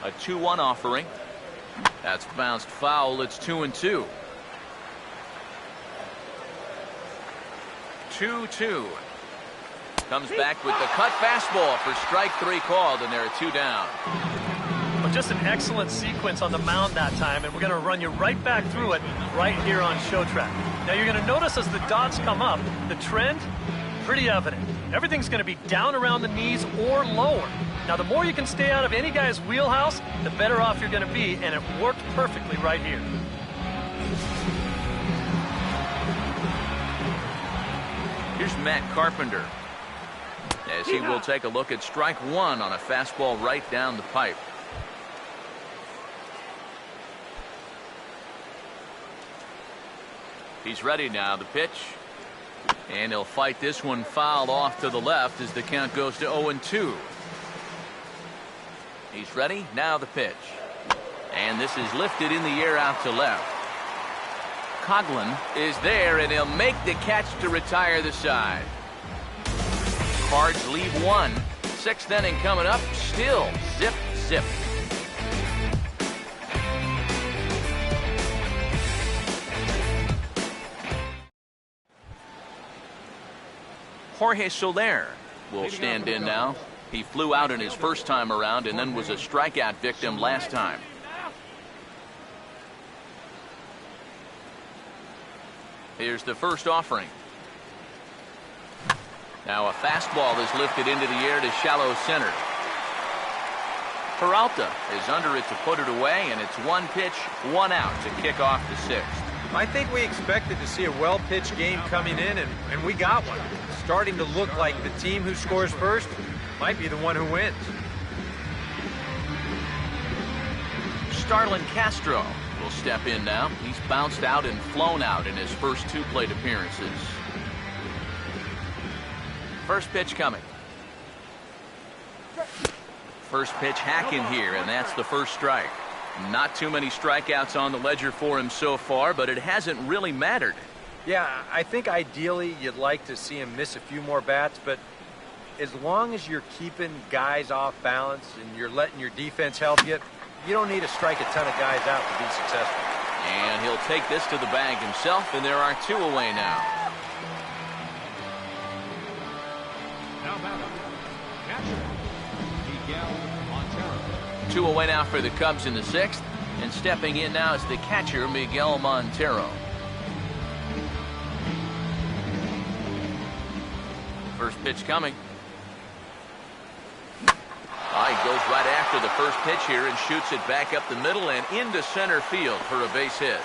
A 2-1 offering. That's bounced foul. It's 2-2. 2-2. Comes back with the cut fastball for strike three called, and there are two down. Well, just an excellent sequence on the mound that time, and we're going to run you right back through it right here on Show Track. Now you're going to notice as the dots come up, the trend, pretty evident. Everything's going to be down around the knees or lower. Now the more you can stay out of any guy's wheelhouse, the better off you're going to be, and it worked perfectly right here. Here's Matt Carpenter, as he will take a look at strike one on a fastball right down the pipe. He's ready now, the pitch. And he'll fight this one foul off to the left as the count goes to 0-2. He's ready, now the pitch. And this is lifted in the air out to left. Coughlin is there, and he'll make the catch to retire the side. Cards leave one. Sixth inning coming up. Still zip, zip. Jorge Soler will stand in now. He flew out in his first time around and then was a strikeout victim last time. Here's the first offering. Now a fastball is lifted into the air to shallow center. Peralta is under it to put it away, and it's one pitch, one out to kick off the sixth. I think we expected to see a well-pitched game coming in, and we got one. Starting to look like the team who scores first might be the one who wins. Starlin Castro will step in now. He's bounced out and flown out in his first two plate appearances. First pitch coming. First pitch hacking here, and that's the first strike. Not too many strikeouts on the ledger for him so far, but it hasn't really mattered. Yeah, I think ideally you'd like to see him miss a few more bats, but as long as you're keeping guys off balance and you're letting your defense help you, you don't need to strike a ton of guys out to be successful. And he'll take this to the bag himself, and there are two away now. Now batting, catcher, Miguel Montero. Two away now for the Cubs in the sixth, and stepping in now is the catcher, Miguel Montero. First pitch coming. He goes right after the first pitch here and shoots it back up the middle and into center field for a base hit.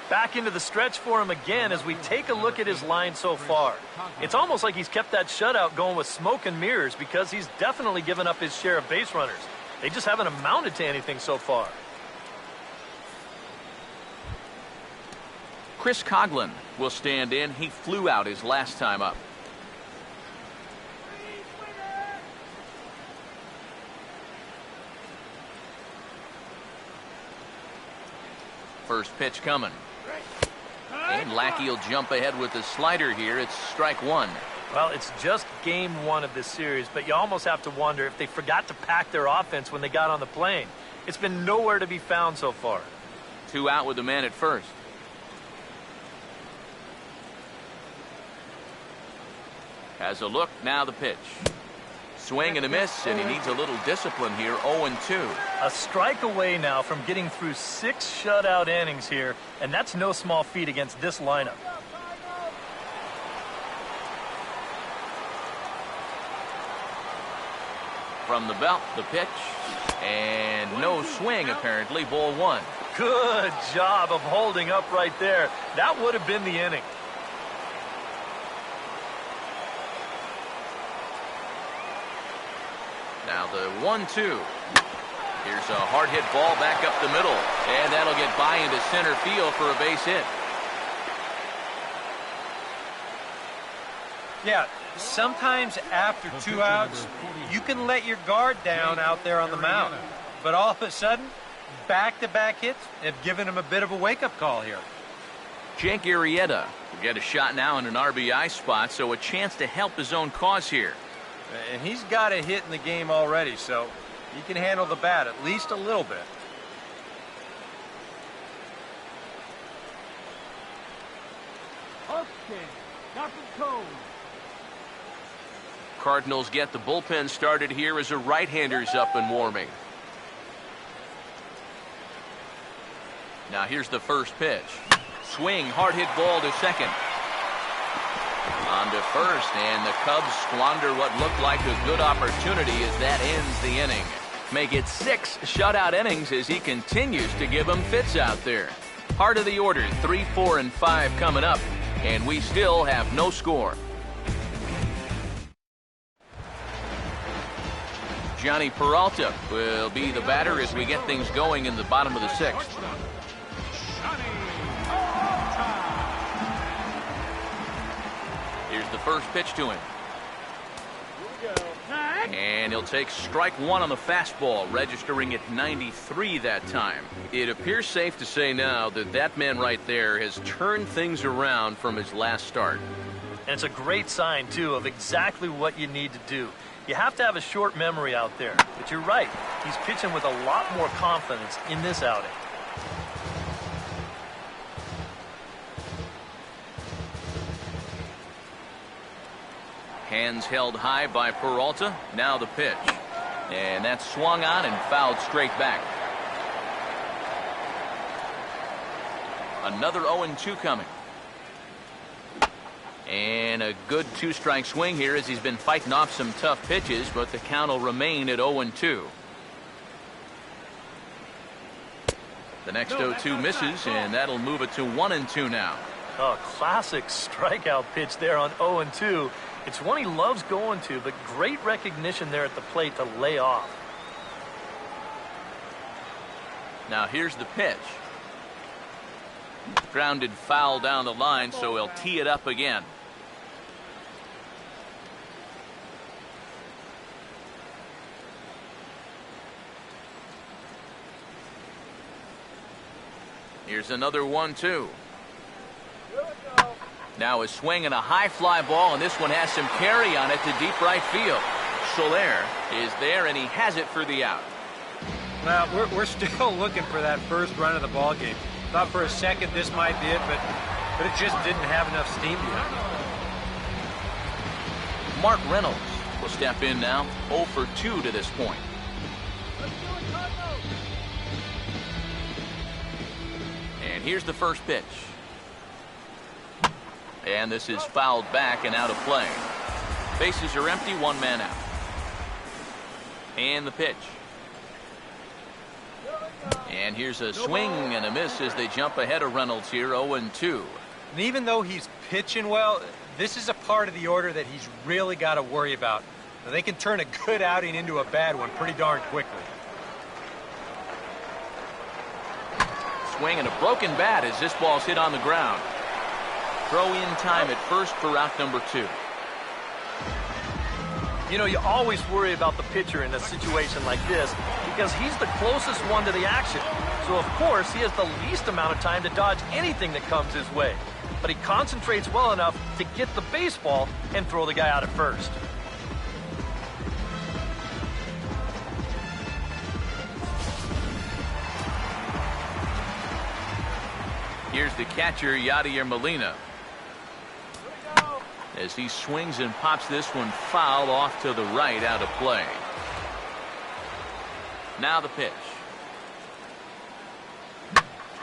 Back into the stretch for him again as we take a look at his line so far. It's almost like he's kept that shutout going with smoke and mirrors, because he's definitely given up his share of base runners. They just haven't amounted to anything so far. Chris Coughlin will stand in. He flew out his last time up. First pitch coming. And Lackey will jump ahead with the slider here. It's strike one. Well, it's just game one of this series, but you almost have to wonder if they forgot to pack their offense when they got on the plane. It's been nowhere to be found so far. Two out with the man at first. Has a look, now the pitch. Swing and a miss, and he needs a little discipline here, 0-2. A strike away now from getting through 6 shutout innings here, and that's no small feat against this lineup. From the belt, the pitch, and no swing apparently, ball 1. Good job of holding up right there. That would have been the inning. Now the 1-2. Here's a hard hit ball back up the middle, and that'll get by into center field for a base hit. Yeah, sometimes after 2 outs, you can let your guard down out there on the mound. But all of a sudden, back-to-back hits have given him a bit of a wake-up call here. Jake Arrieta will get a shot now in an RBI spot, so a chance to help his own cause here. And he's got a hit in the game already, so he can handle the bat at least a little bit. Cardinals get the bullpen started here as a right-hander's up and warming. Now here's the first pitch. Swing, hard hit ball to second. On to first, and the Cubs squander what looked like a good opportunity as that ends the inning. Make it 6 shutout innings as he continues to give them fits out there. Heart of the order, 3, 4, and 5 coming up, and we still have no score. Johnny Peralta will be the batter as we get things going in the bottom of the 6th. Here's the first pitch to him. And he'll take strike 1 on the fastball, registering at 93 that time. It appears safe to say now that that man right there has turned things around from his last start. And it's a great sign, too, of exactly what you need to do. You have to have a short memory out there. But you're right. He's pitching with a lot more confidence in this outing. Hands held high by Peralta. Now the pitch. And that's swung on and fouled straight back. Another 0-2 coming. And a good 2-strike swing here as he's been fighting off some tough pitches, but the count will remain at 0-2. The next 0-2 misses, and that'll move it to 1-2 now. Oh, classic strikeout pitch there on 0-2. It's one he loves going to, but great recognition there at the plate to lay off. Now here's the pitch. Grounded foul down the line, so he'll tee it up again. Here's another 1-2. Now a swing and a high fly ball, and this one has some carry on it to deep right field. Soler is there, and he has it for the out. Well, we're still looking for that first run of the ball game. Thought for a second this might be it, but it just didn't have enough steam behind it. Mark Reynolds will step in now, 0 for 2 to this point. And here's the first pitch. And this is fouled back and out of play. Bases are empty, 1 man out. And the pitch. And here's a swing and a miss as they jump ahead of Reynolds here, 0-2. And even though he's pitching well, this is a part of the order that he's really got to worry about. Now, they can turn a good outing into a bad one pretty darn quickly. Swing and a broken bat as this ball's hit on the ground. Throw in time at first for out number 2. You know, you always worry about the pitcher in a situation like this because he's the closest one to the action. So, of course, he has the least amount of time to dodge anything that comes his way. But he concentrates well enough to get the baseball and throw the guy out at first. Here's the catcher, Yadier Molina. as he swings and pops this one foul off to the right, out of play. Now the pitch.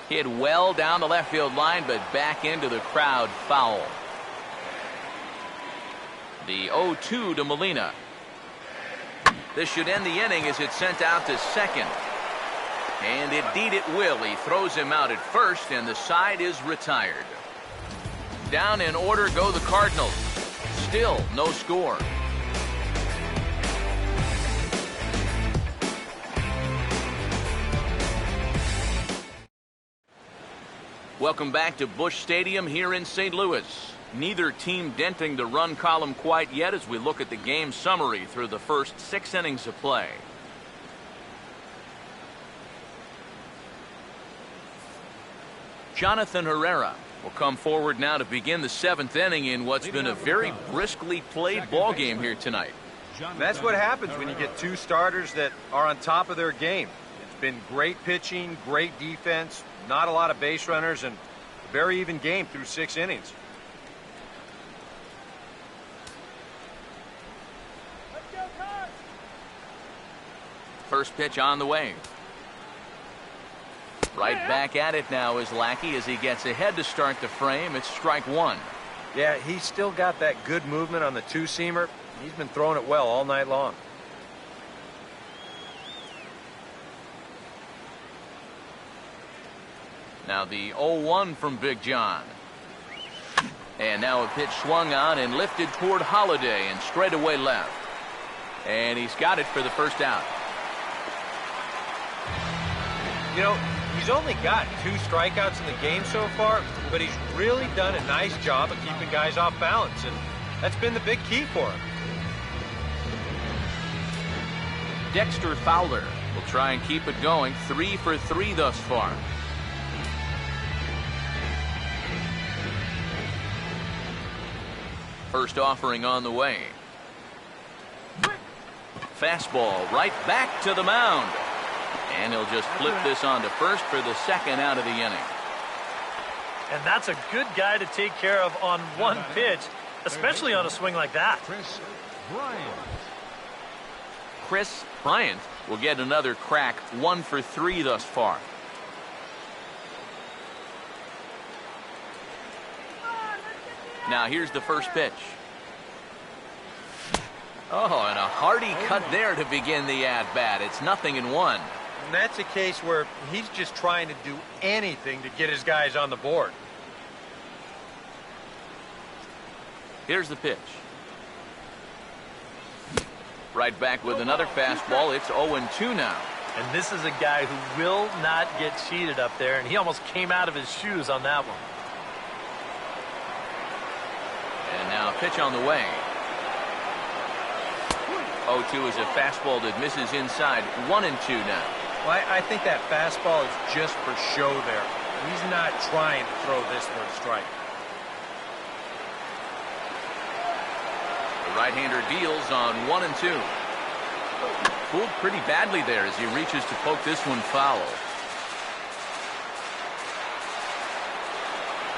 Hit well down the left field line, but back into the crowd, foul. The 0-2 to Molina. This should end the inning as it's sent out to second. And indeed it will. He throws him out at first, and the side is retired. Down in order go the Cardinals. Still no score. Welcome back to Busch Stadium here in St. Louis. Neither team denting the run column quite yet as we look at the game summary through the first 6 innings of play. Jonathan Herrera will come forward now to begin the 7th inning in what's been a very briskly played ball game here tonight. That's what happens when you get 2 starters that are on top of their game. It's been great pitching, great defense, not a lot of base runners, and a very even game through 6 innings. First pitch on the way. Right back at it now is Lackey as he gets ahead to start the frame. It's strike 1. Yeah, he's still got that good movement on the 2-seamer. He's been throwing it well all night long. Now the 0-1 from Big John. And now a pitch swung on and lifted toward Holiday and straight away left. And he's got it for the first out. You know, he's only got 2 strikeouts in the game so far, but he's really done a nice job of keeping guys off balance, and that's been the big key for him. Dexter Fowler will try and keep it going. 3 for 3 thus far. First offering on the way. Fastball right back to the mound. And he'll just flip this on to first for the 2nd out of the inning. And that's a good guy to take care of on 1 pitch, especially on a swing like that. Chris Bryant will get another crack. 1 for 3 thus far. Now here's the first pitch. Oh, and a hearty cut there to begin the at-bat. It's 0-1. And that's a case where he's just trying to do anything to get his guys on the board. Here's the pitch. Right back with another fastball. It's 0-2 now. And this is a guy who will not get cheated up there, and he almost came out of his shoes on that one. And now a pitch on the way. 0-2 is a fastball that misses inside. 1-2 now. Well, I think that fastball is just for show there. He's not trying to throw this for a strike. The right-hander deals on 1-2. Fooled pretty badly there as he reaches to poke this one foul.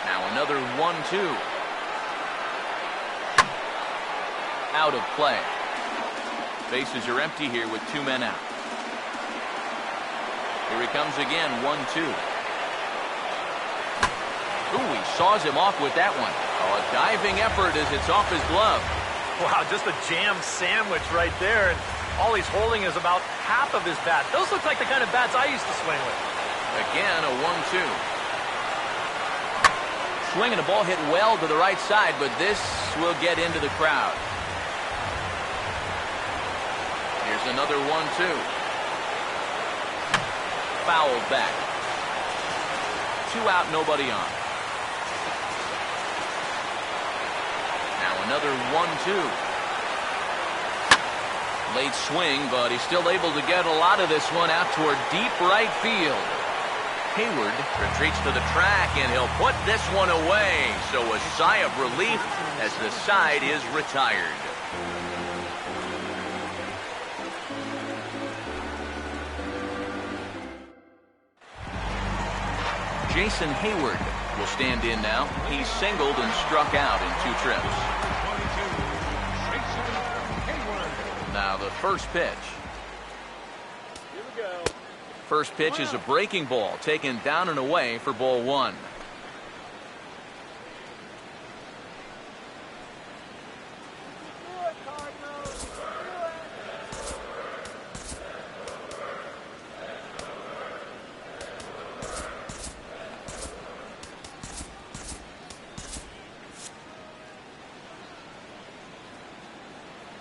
Now another 1-2. Out of play. Bases are empty here with 2 men out. Here he comes again, 1-2. Ooh, he saws him off with that one. Oh, a diving effort as it's off his glove. Wow, just a jam sandwich right there, and all he's holding is about half of his bat. Those look like the kind of bats I used to swing with. Again, a 1-2. Swinging a ball hit well to the right side, but this will get into the crowd. Here's another 1-2. Fouled back. 2 out, nobody on. Now another 1-2. Late swing, but he's still able to get a lot of this one out toward deep right field. Hayward retreats to the track, and he'll put this one away. So a sigh of relief as the side is retired. Jason Hayward will stand in now. He's singled and struck out in 2 trips. Now the first pitch. Here we go. First pitch is a breaking ball taken down and away for ball 1.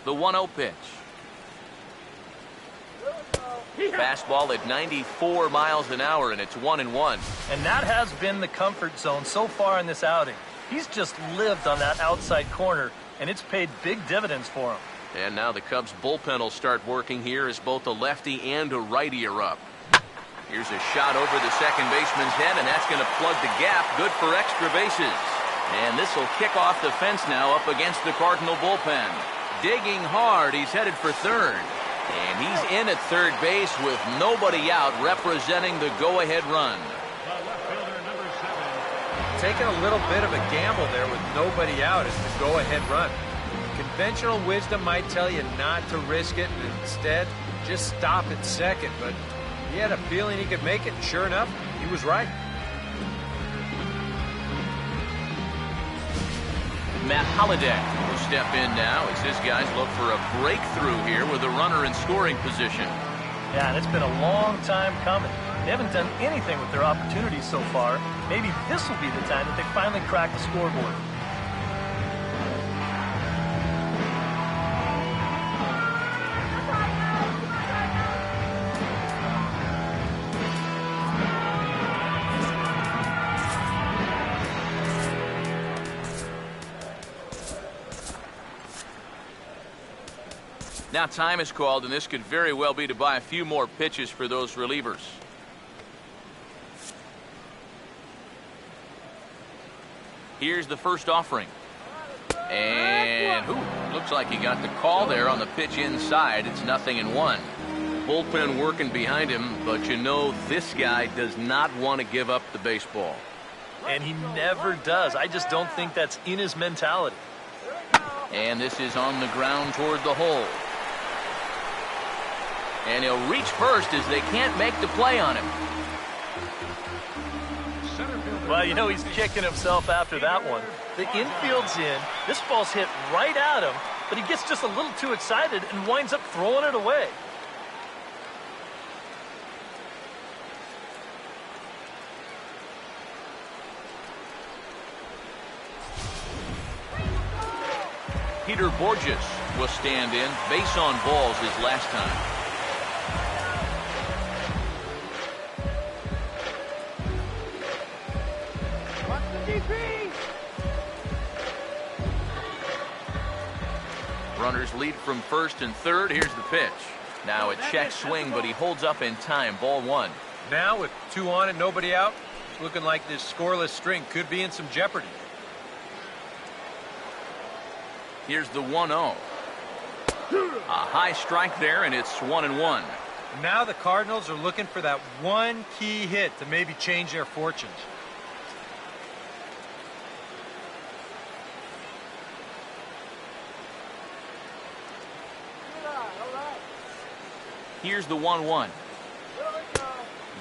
The 1-0 pitch. Fastball at 94 miles an hour, and it's 1-1. And that has been the comfort zone so far in this outing. He's just lived on that outside corner, and it's paid big dividends for him. And now the Cubs bullpen will start working here as both a lefty and a righty are up. Here's a shot over the second baseman's head, and that's going to plug the gap. Good for extra bases. And this will kick off the fence now up against the Cardinal bullpen. Digging hard, he's headed for third. And he's in at third base with nobody out, representing the go-ahead run. Taking a little bit of a gamble there with nobody out as the go-ahead run. Conventional wisdom might tell you not to risk it and instead just stop at second, but he had a feeling he could make it, and sure enough, he was right. Matt Holliday will step in now as his guys look for a breakthrough here with a runner in scoring position. Yeah, and it's been a long time coming. They haven't done anything with their opportunities so far. Maybe this will be the time that they finally crack the scoreboard. Now time is called, and this could very well be to buy a few more pitches for those relievers. Here's the first offering. And looks like he got the call there on the pitch inside. It's 0-1. Bullpen working behind him, but you know this guy does not want to give up the baseball. And he never does. I just don't think that's in his mentality. And this is on the ground toward the hole. And he'll reach first as they can't make the play on him. Well, you know he's kicking himself after that one. The infield's in. This ball's hit right at him, but he gets just a little too excited and winds up throwing it away. Peter Borges will stand in. Base on balls his last time. Runners lead from first and third. Here's the pitch. Now a check swing, but he holds up in time. Ball 1. Now with 2 on and nobody out, it's looking like this scoreless string could be in some jeopardy. Here's the 1-0. A high strike there, and it's 1-1. Now the Cardinals are looking for that one key hit to maybe change their fortunes. Here's the 1-1.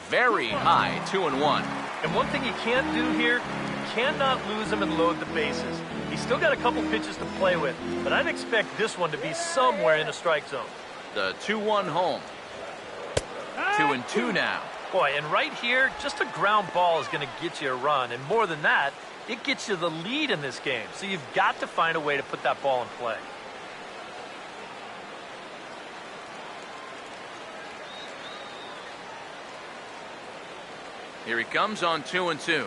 Very high, 2-1. And one thing you can't do here, you cannot lose him and load the bases. He's still got a couple pitches to play with, but I'd expect this one to be somewhere in the strike zone. The 2-1 home. 2-2 now. Boy, and right here, just a ground ball is going to get you a run. And more than that, it gets you the lead in this game. So you've got to find a way to put that ball in play. Here he comes on 2-2.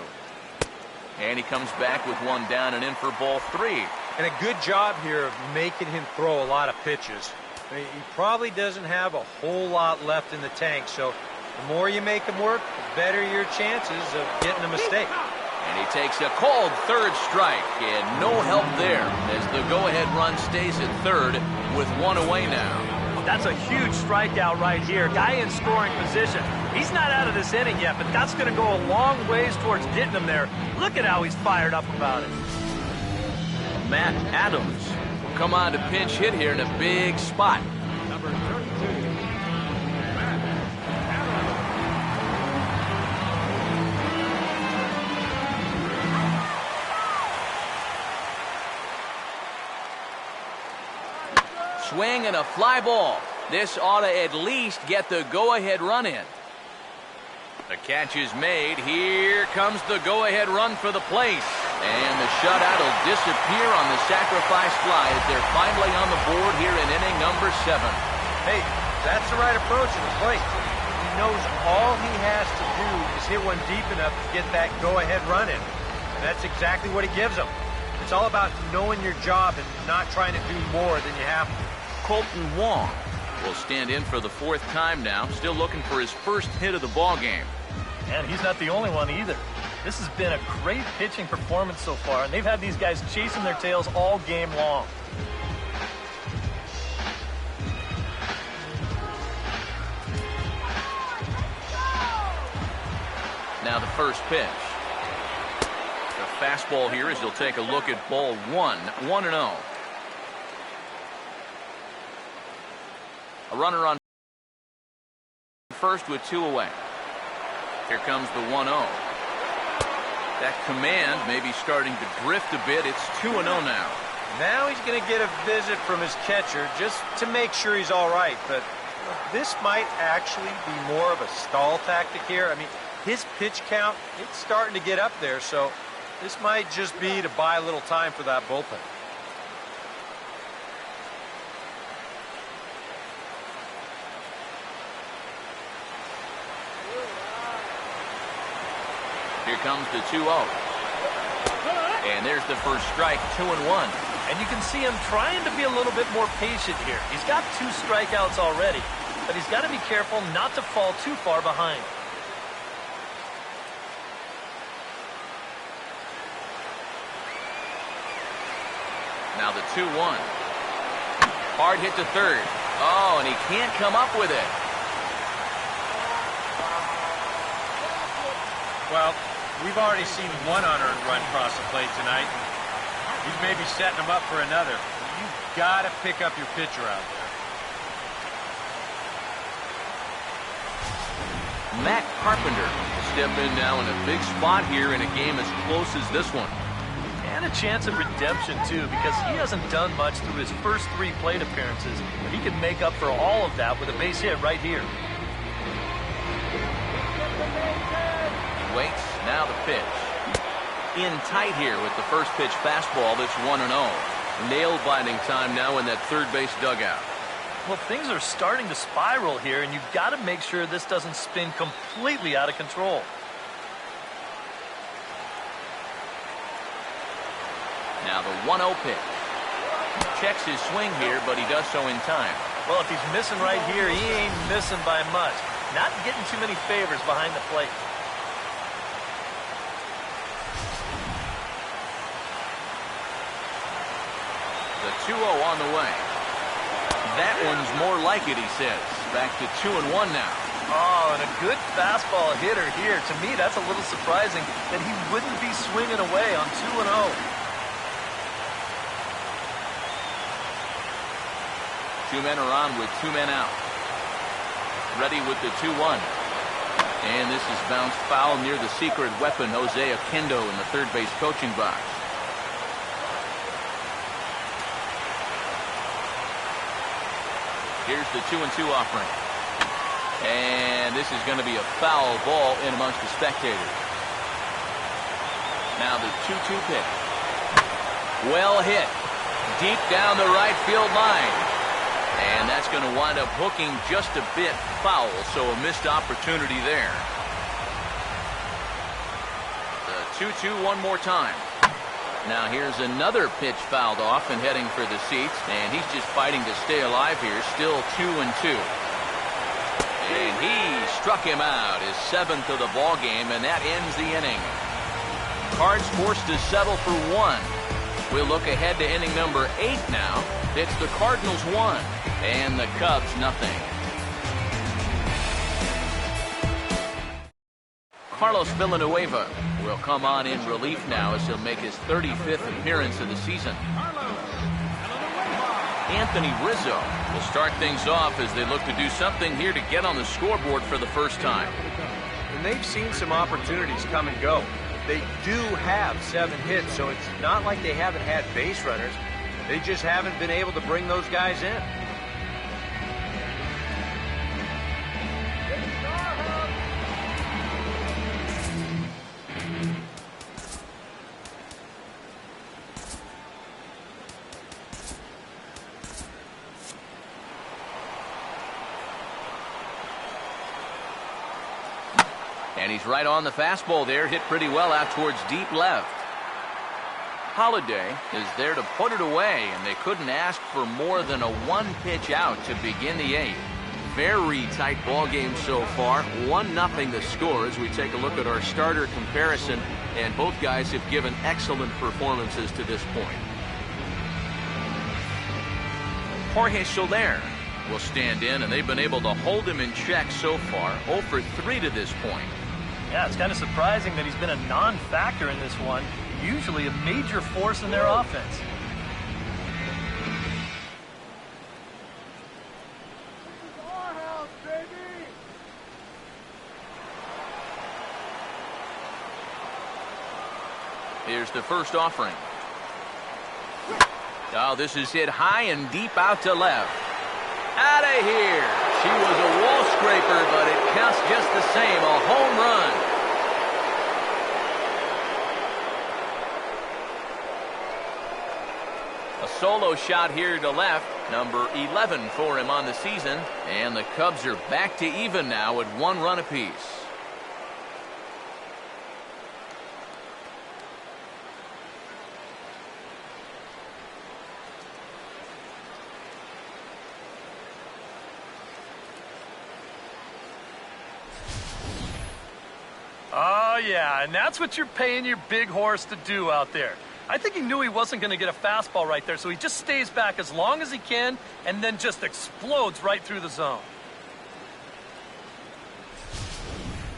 And he comes back with one down and in for ball 3. And a good job here of making him throw a lot of pitches. I mean, he probably doesn't have a whole lot left in the tank, so the more you make him work, the better your chances of getting a mistake. And he takes a cold third strike, and no help there as the go-ahead run stays at third with one away now. That's a huge strikeout right here. Guy in scoring position. He's not out of this inning yet, but that's going to go a long ways towards getting him there. Look at how he's fired up about it. Matt Adams will come on to pinch hit here in a big spot. number 32. Swing and a fly ball. This ought to at least get the go-ahead run in. The catch is made. Here comes the go-ahead run for the place. And the shutout will disappear on the sacrifice fly as they're finally on the board here in inning number 7. Hey, that's the right approach to the plate. He knows all he has to do is hit one deep enough to get that go-ahead run in. And that's exactly what he gives him. It's all about knowing your job and not trying to do more than you have to. Colton Wong will stand in for the 4th time now, still looking for his first hit of the ball game. And he's not the only one either. This has been a great pitching performance so far, and they've had these guys chasing their tails all game long. Now the first pitch. The fastball here as he'll take a look at ball 1-0. A runner on first with 2 away. Here comes the 1-0. That command may be starting to drift a bit. It's 2-0 now. Now he's going to get a visit from his catcher just to make sure he's all right. But this might actually be more of a stall tactic here. I mean, his pitch count, it's starting to get up there. So this might just be to buy a little time for that bullpen. Here comes the 2-0. And there's the first strike, 2-1. And you can see him trying to be a little bit more patient here. He's got 2 strikeouts already, but he's got to be careful not to fall too far behind. Now the 2-1. Hard hit to third. Oh, and he can't come up with it. Well, we've already seen one unearned run cross the plate tonight. He's maybe setting him up for another. You've got to pick up your pitcher out there. Matt Carpenter step in now in a big spot here in a game as close as this one. And a chance of redemption, too, because he hasn't done much through his first 3 plate appearances. But he can make up for all of that with a base hit right here. Waits, now the pitch. In tight here with the first pitch fastball that's 1-0. Nail-biting time now in that third base dugout. Well, things are starting to spiral here, and you've got to make sure this doesn't spin completely out of control. Now the 1-0 pitch. Checks his swing here, but he does so in time. Well, if he's missing right here, he ain't missing by much. Not getting too many favors behind the plate. The 2-0 on the way. That one's more like it, he says. Back to 2-1 now. Oh, and a good fastball hitter here. To me, that's a little surprising that he wouldn't be swinging away on 2-0. 2 men are on with 2 men out. Ready with the 2-1. And this is bounced foul near the secret weapon, Jose Oquendo, in the third base coaching box. Here's the 2-2 offering. And this is going to be a foul ball in amongst the spectators. Now the 2-2 pitch. Well hit. Deep down the right field line. And that's going to wind up hooking just a bit foul, so a missed opportunity there. The 2-2 one more time. Now here's another pitch fouled off and heading for the seats, and he's just fighting to stay alive here, still 2-2. And he struck him out, his 7th of the ball game, and that ends the inning. Cards forced to settle for 1. We'll look ahead to inning number 8 now. It's the Cardinals 1 and the Cubs nothing. Carlos Villanueva will come on in relief now as he'll make his 35th appearance of the season. Anthony Rizzo will start things off as they look to do something here to get on the scoreboard for the first time. And they've seen some opportunities come and go. They do have 7 hits, so it's not like they haven't had base runners. They just haven't been able to bring those guys in. And he's right on the fastball there, hit pretty well out towards deep left. Holiday is there to put it away, and they couldn't ask for more than a 1-pitch out to begin the 8th. Very tight ball game so far. 1-0 the score as we take a look at our starter comparison, and both guys have given excellent performances to this point. Jorge Soler will stand in, and they've been able to hold him in check so far. 0 for 3 to this point. Yeah, it's kind of surprising that he's been a non-factor in this one. Usually a major force in their offense. Here's the first offering. Oh, this is hit high and deep out to left. Out of here. She was a wall scraper, but it counts just the same. A home run. A solo shot here to left. Number 11 for him on the season. And the Cubs are back to even now at 1 run apiece. Oh, yeah, and that's what you're paying your big horse to do out there. I think he knew he wasn't going to get a fastball right there, so he just stays back as long as he can and then just explodes right through the zone.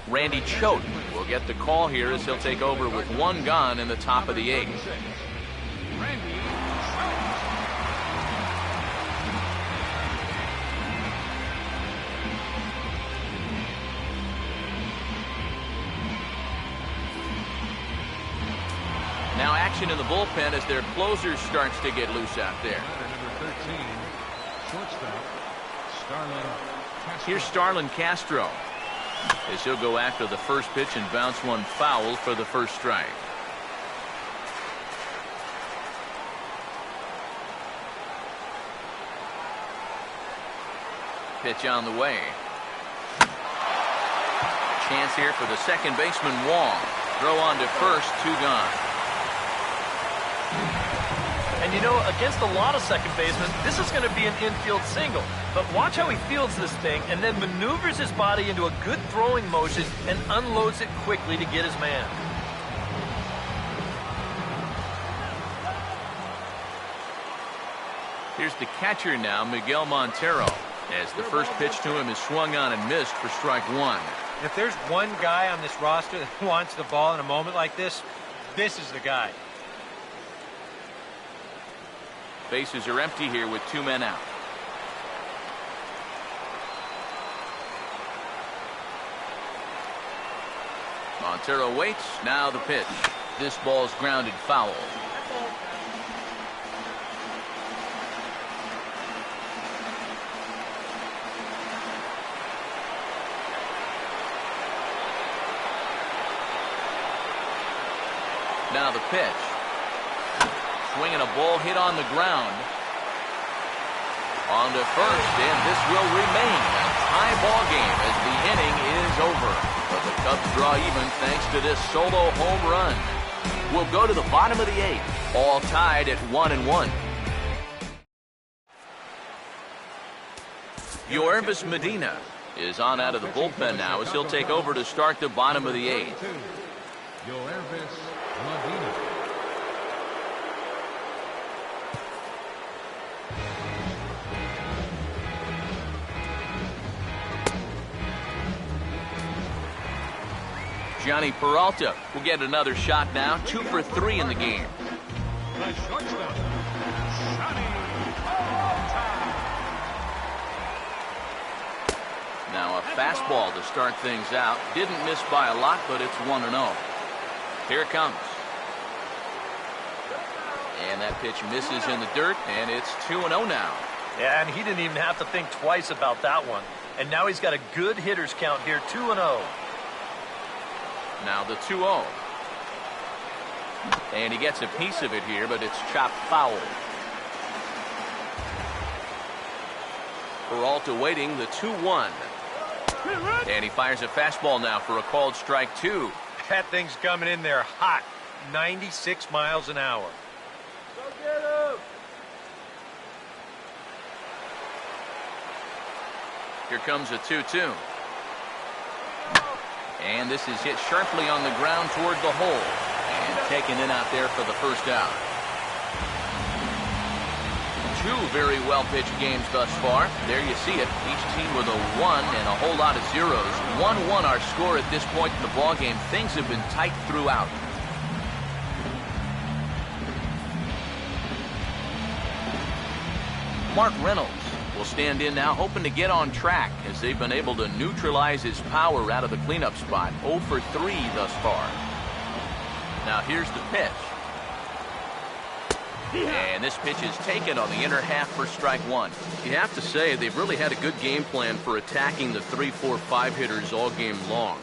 Randy Choate will get the call here as he'll take over with 1 gone in the top of the 8th. Now action in the bullpen as their closer starts to get loose out there. Number 13, shortstop, Here's Starlin Castro as he'll go after the first pitch and bounce one foul for the first strike. Pitch on the way. Chance here for the second baseman Wong. Throw on to first, 2 gone. And you know, against a lot of second basemen, this is going to be an infield single. But watch how he fields this thing and then maneuvers his body into a good throwing motion and unloads it quickly to get his man. Here's the catcher now, Miguel Montero, as the first pitch to him is swung on and missed for strike 1. If there's one guy on this roster that wants the ball in a moment like this, this is the guy. Bases are empty here with 2 men out. Montero waits. Now the pitch. This ball's grounded foul. Now the pitch. Swinging a ball hit on the ground. On to first, and this will remain a tie ball game as the inning is over. But the Cubs draw even thanks to this solo home run. We'll go to the bottom of the 8th, all tied at 1-1. Yorvis Medina is on out of the bullpen now as he'll take over to start the bottom of the 8th. Yorvis Medina. Johnny Peralta will get another shot now, 2 for 3 in the game. The shortstop, Now a fastball to start things out. Didn't miss by a lot, but it's 1-0. Here it comes. And that pitch misses in the dirt, and it's 2-0 now. Yeah, and he didn't even have to think twice about that one. And now he's got a good hitters count here, 2-0. Now the 2-0. And he gets a piece of it here, but it's chopped foul. Peralta waiting, the 2-1. And he fires a fastball now for a called strike 2. That thing's coming in there hot, 96 miles an hour. Go get him! Here comes a 2-2. And this is hit sharply on the ground toward the hole. And taken in out there for the first out. Two very well-pitched games thus far. There you see it. Each team with a 1 and a whole lot of zeros. 1-1 our score at this point in the ballgame. Things have been tight throughout. Mark Reynolds will stand in now, hoping to get on track as they've been able to neutralize his power out of the cleanup spot. 0 for 3 thus far. Now here's the pitch. And this pitch is taken on the inner half for strike 1. You have to say they've really had a good game plan for attacking the 3, 4, 5 hitters all game long.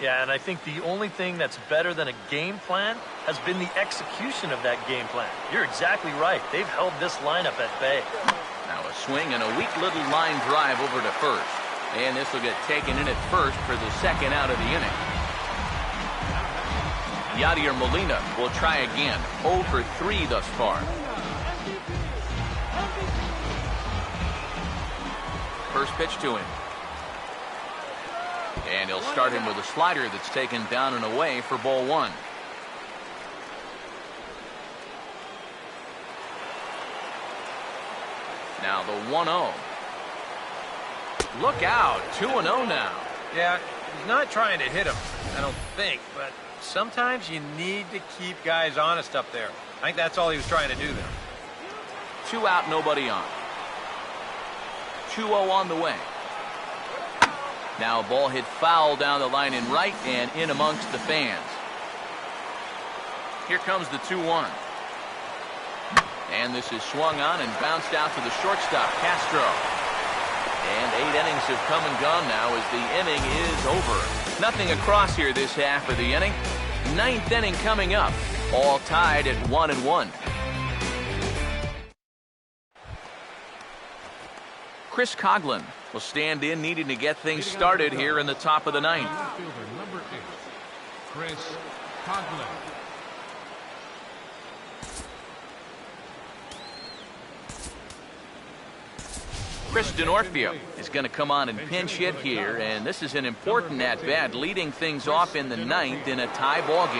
Yeah, and I think the only thing that's better than a game plan has been the execution of that game plan. You're exactly right. They've held this lineup at bay. Now a swing and a weak little line drive over to first. And this will get taken in at first for the second out of the inning. Yadier Molina will try again. 0 for 3 thus far. First pitch to him. And he'll start him with a slider that's taken down and away for ball 1. Now the 1-0. Look out. 2-0 now. Yeah, he's not trying to hit him, I don't think, but sometimes you need to keep guys honest up there. I think that's all he was trying to do there. 2 out, nobody on. 2-0 on the way. Now a ball hit foul down the line in right and in amongst the fans. Here comes the 2-1. And this is swung on and bounced out to the shortstop, Castro. And 8 innings have come and gone now as the inning is over. Nothing across here this half of the inning. 9th inning coming up. All tied at 1-1. Chris Coughlin will stand in, needing to get things started here in the top of the 9th. Number 8, Chris Coughlin. Chris D'Onofrio is going to come on and pinch hit here, and this is an important at-bat, leading things off in the 9th in a tie ball game.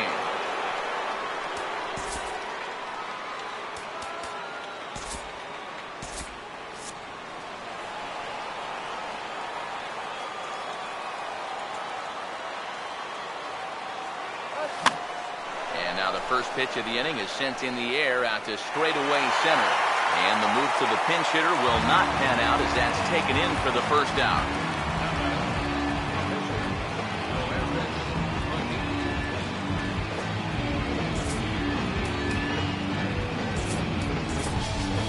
And now the first pitch of the inning is sent in the air out to straightaway center. And the move to the pinch hitter will not pan out as that's taken in for the first out.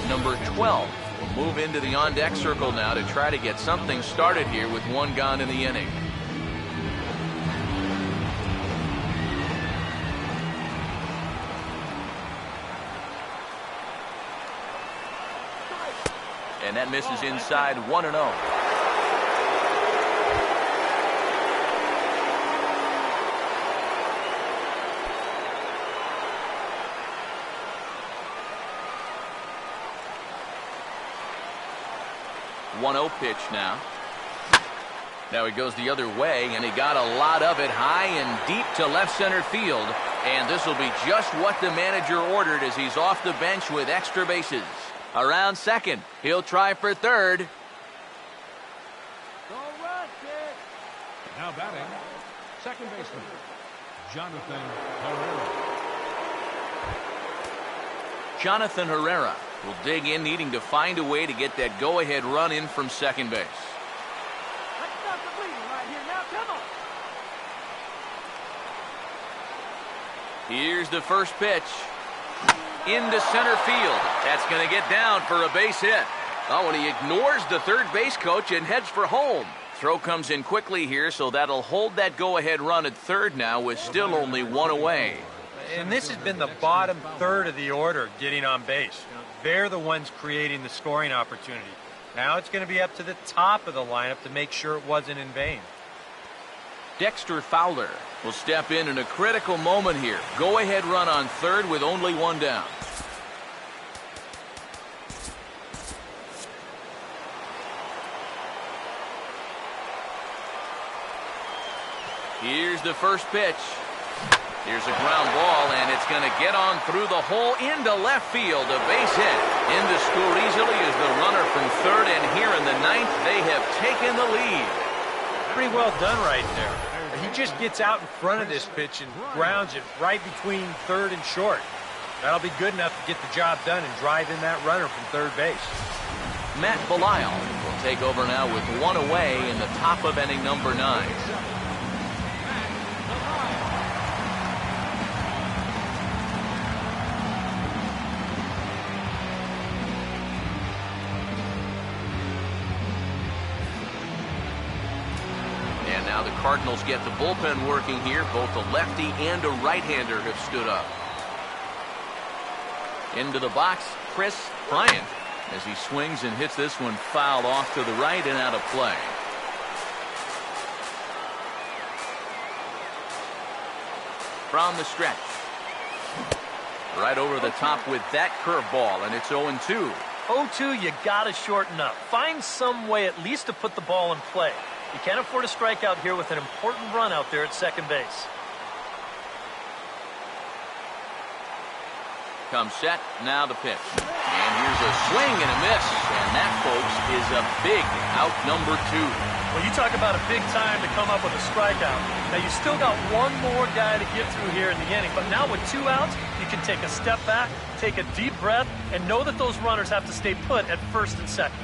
Number 12 will move into the on-deck circle now to try to get something started here with 1 gone in the inning. And that misses inside. 1-0. Pitch now. Now he goes the other way, and he got a lot of it high and deep to left center field. And this will be just what the manager ordered as he's off the bench with extra bases. Around second. He'll try for third. Don't run, kid. Now batting, second baseman, Jonathan Herrera. Jonathan Herrera will dig in, needing to find a way to get that go-ahead run in from second base. Let's go. Here's the first pitch. Into center field. That's going to get down for a base hit. Oh, and he ignores the third base coach and heads for home. Throw comes in quickly here, so that'll hold that go-ahead run at third now with still only one away. And this has been the bottom third of the order getting on base. They're the ones creating the scoring opportunity. Now it's going to be up to the top of the lineup to make sure it wasn't in vain. Dexter Fowler will step in a critical moment here. Go-ahead run on third with only one down. Here's the first pitch. Here's a ground ball, and it's going to get on through the hole into left field. A base hit. In to score easily is the runner from third, and here in the ninth, they have taken the lead. Pretty well done right there. He just gets out in front of this pitch and grounds it right between third and short. That'll be good enough to get the job done and drive in that runner from third base. Matt Belisle will take over now with one away in the top of inning number 9. Now the Cardinals get the bullpen working here. Both a lefty and a right-hander have stood up. Into the box, Chris Bryant, as he swings and hits this one fouled off to the right and out of play. From the stretch. Right over the top with that curveball, and it's 0-2. 0-2, you got to shorten up. Find some way at least to put the ball in play. You can't afford a strikeout here with an important run out there at second base. Comes set, now the pitch. And here's a swing and a miss. And that, folks, is a big out number 2. Well, you talk about a big time to come up with a strikeout. Now, you still got one more guy to get through here in the inning. But now with 2 outs, you can take a step back, take a deep breath, and know that those runners have to stay put at first and second.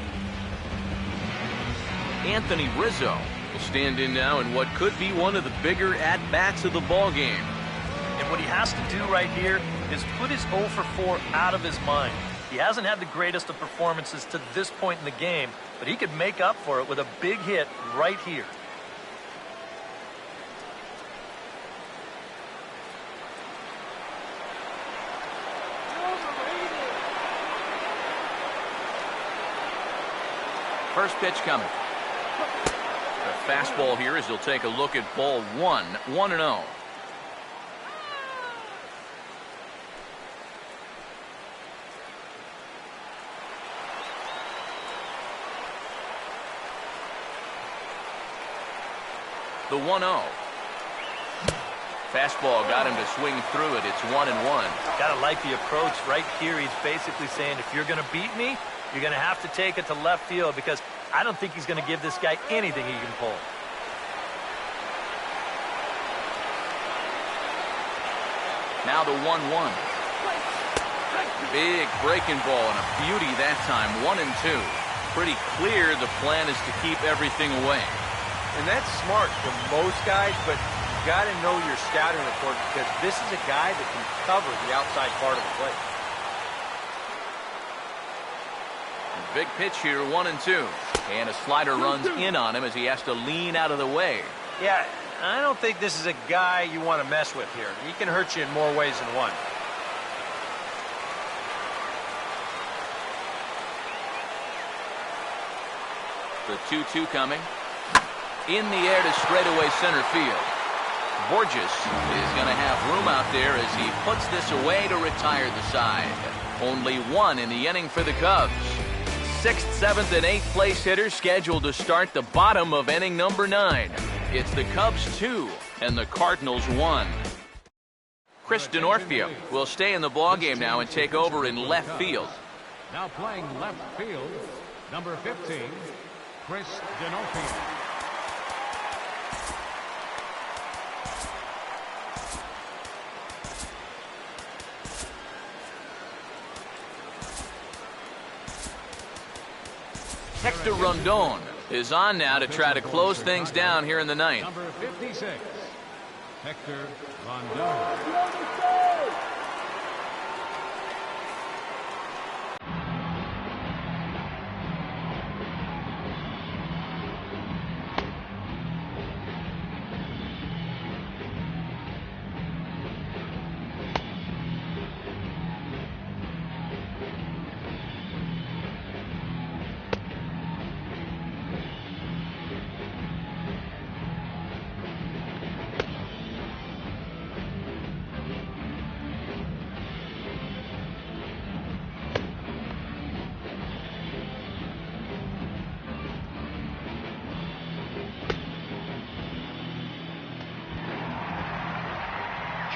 Anthony Rizzo will stand in now in what could be one of the bigger at-bats of the ball game. And what he has to do right here is put his 0 for 4 out of his mind. He hasn't had the greatest of performances to this point in the game, but he could make up for it with a big hit right here. First pitch coming. A fastball here as he'll take a look at ball 1, 1-0. The 1-0. Fastball got him to swing through it. It's 1-1. Gotta like the approach right here. He's basically saying, if you're gonna beat me, you're gonna have to take it to left field, because I don't think he's gonna give this guy anything he can pull. Now the 1-1. Big breaking ball and a beauty that time. 1-2. Pretty clear the plan is to keep everything away. And that's smart for most guys, but you got to know your scouting report, because this is a guy that can cover the outside part of the plate. Big pitch here, 1-2. And a slider runs in on him as he has to lean out of the way. Yeah, I don't think this is a guy you want to mess with here. He can hurt you in more ways than one. The 2-2 coming. In the air to straightaway center field. Borges is going to have room out there as he puts this away to retire the side. Only 1 in the inning for the Cubs. 6th, 7th, and 8th place hitters scheduled to start the bottom of inning number 9. It's the Cubs 2 and the Cardinals 1. Chris D'Onofrio will stay in the ballgame now and take over in left field. Now playing left field, number 15, Chris D'Onofrio. Hector Rondon is on now to try to close things down here in the ninth. Number 56, Hector Rondon.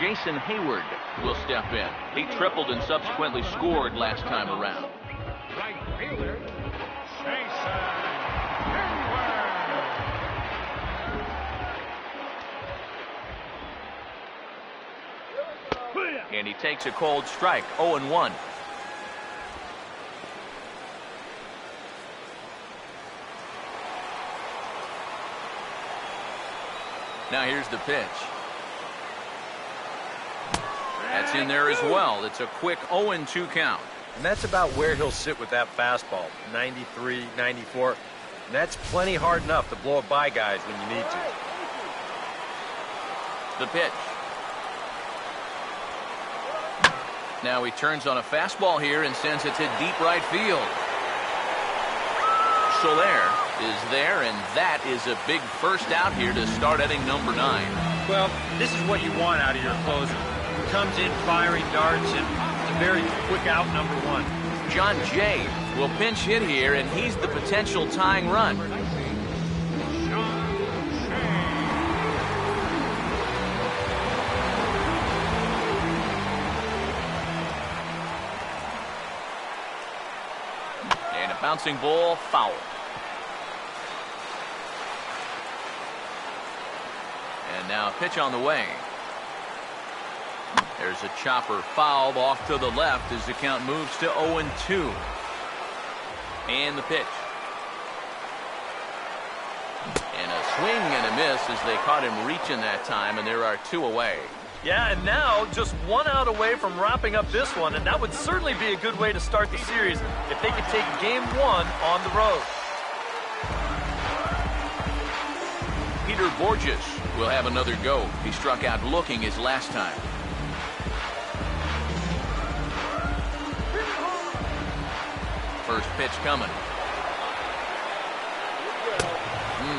Jason Hayward will step in. He tripled and subsequently scored last time around. Right fielder, Jason Hayward. And he takes a cold strike, 0-1. Now here's the pitch. That's in there as well. It's a quick 0-2 count. And that's about where he'll sit with that fastball, 93, 94. And that's plenty hard enough to blow it by guys when you need to. The pitch. Now he turns on a fastball here and sends it to deep right field. Soler is there, and that is a big first out here to start inning number 9. Well, this is what you want out of your closer. He comes in firing darts, and it's a very quick out, number 1. John Jay will pinch hit here, and he's the potential tying run. And a bouncing ball, foul. And now a pitch on the way. There's a chopper foul off to the left as the count moves to 0-2. And the pitch. And a swing and a miss as they caught him reaching that time, and there are 2 away. Yeah, and now just 1 out away from wrapping up this one, and that would certainly be a good way to start the series if they could take game 1 on the road. Peter Borges will have another go. He struck out looking his last time. First pitch coming.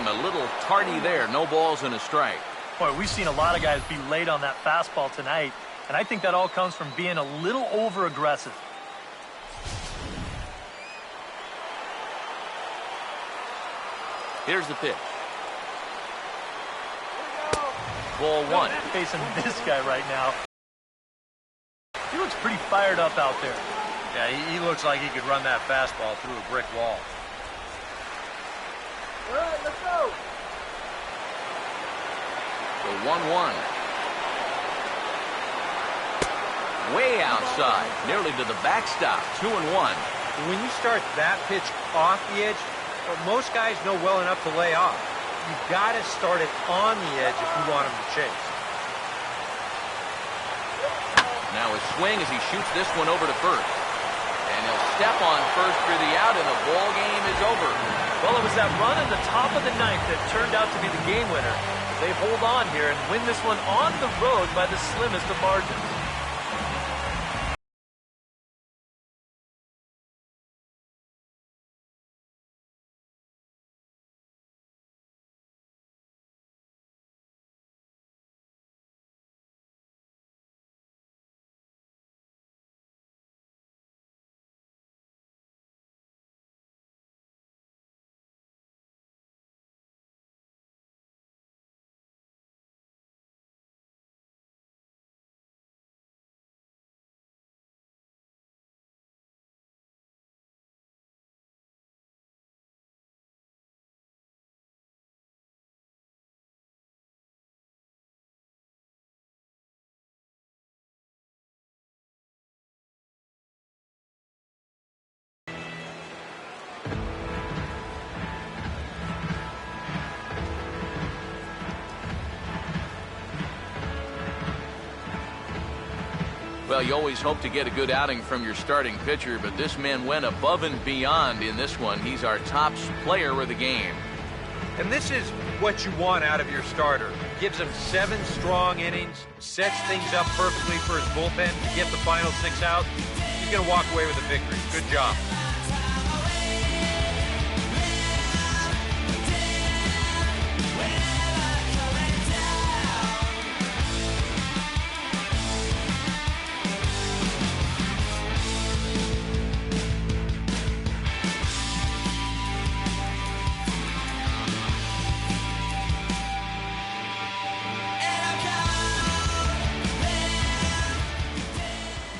A little tardy there. No balls and a strike. Boy, we've seen a lot of guys be late on that fastball tonight, and I think that all comes from being a little over-aggressive. Here's the pitch. Ball 1. Facing this guy right now. He looks pretty fired up out there. Yeah, he looks like he could run that fastball through a brick wall. All right, let's go. The 1-1. Way outside, nearly to the backstop. 2-1. When you start that pitch off the edge, well, most guys know well enough to lay off. You've got to start it on the edge if you want him to chase. Now a swing as he shoots this one over to first. And he'll step on first for the out, and the ball game is over. Well, it was that run in the top of the ninth that turned out to be the game winner. They hold on here and win this one on the road by the slimmest of margins. Well, you always hope to get a good outing from your starting pitcher, but this man went above and beyond in this one. He's our top player of the game. And this is what you want out of your starter. Gives him 7 strong innings, sets things up perfectly for his bullpen to get the final 6 outs. He's going to walk away with a victory. Good job.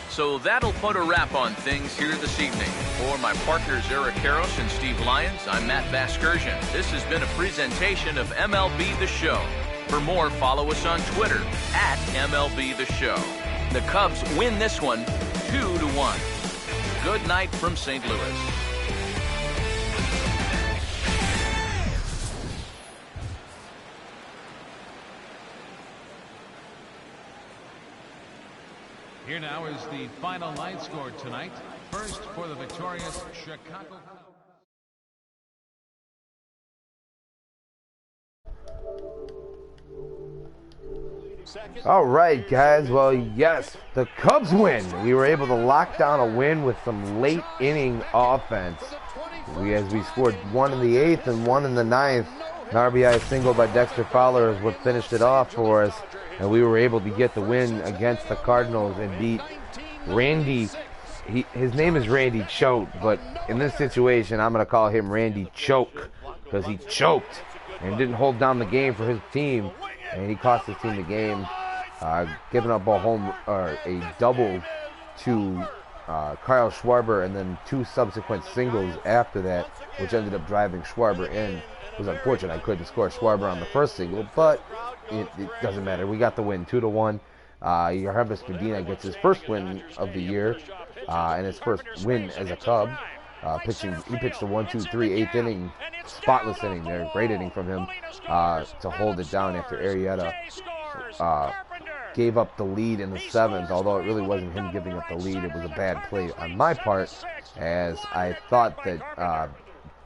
So that'll put a wrap on things here this evening. For my partners Eric Karros and Steve Lyons, I'm Matt Vasgersian. This has been a presentation of MLB The Show. For more, follow us on Twitter at MLB The Show. The Cubs win this one 2-1. Good night from St. Louis. Here now is the final line score tonight. First for the victorious Chicago Cubs. All right, guys. Well, yes, the Cubs win. We were able to lock down a win with some late inning offense. As we scored 1 in the 8th and 1 in the 9th. An RBI single by Dexter Fowler is what finished it off for us. And we were able to get the win against the Cardinals and beat Randy. His name is Randy Choate, but in this situation, I'm going to call him Randy Choke because he choked and didn't hold down the game for his team, and he cost his team the game, giving up a double to Kyle Schwarber and then 2 subsequent singles after that, which ended up driving Schwarber in. It was unfortunate I couldn't score Schwarber on the first single, but it doesn't matter. We got the win, 2-1. Yervis Medina gets his first win of the year and his first win as a Cub. He pitched a 1-2-3 8th inning, spotless inning there, great inning from him to hold it down after Arrieta gave up the lead in the 7th. Although it really wasn't him giving up the lead, it was a bad play on my part, as I thought that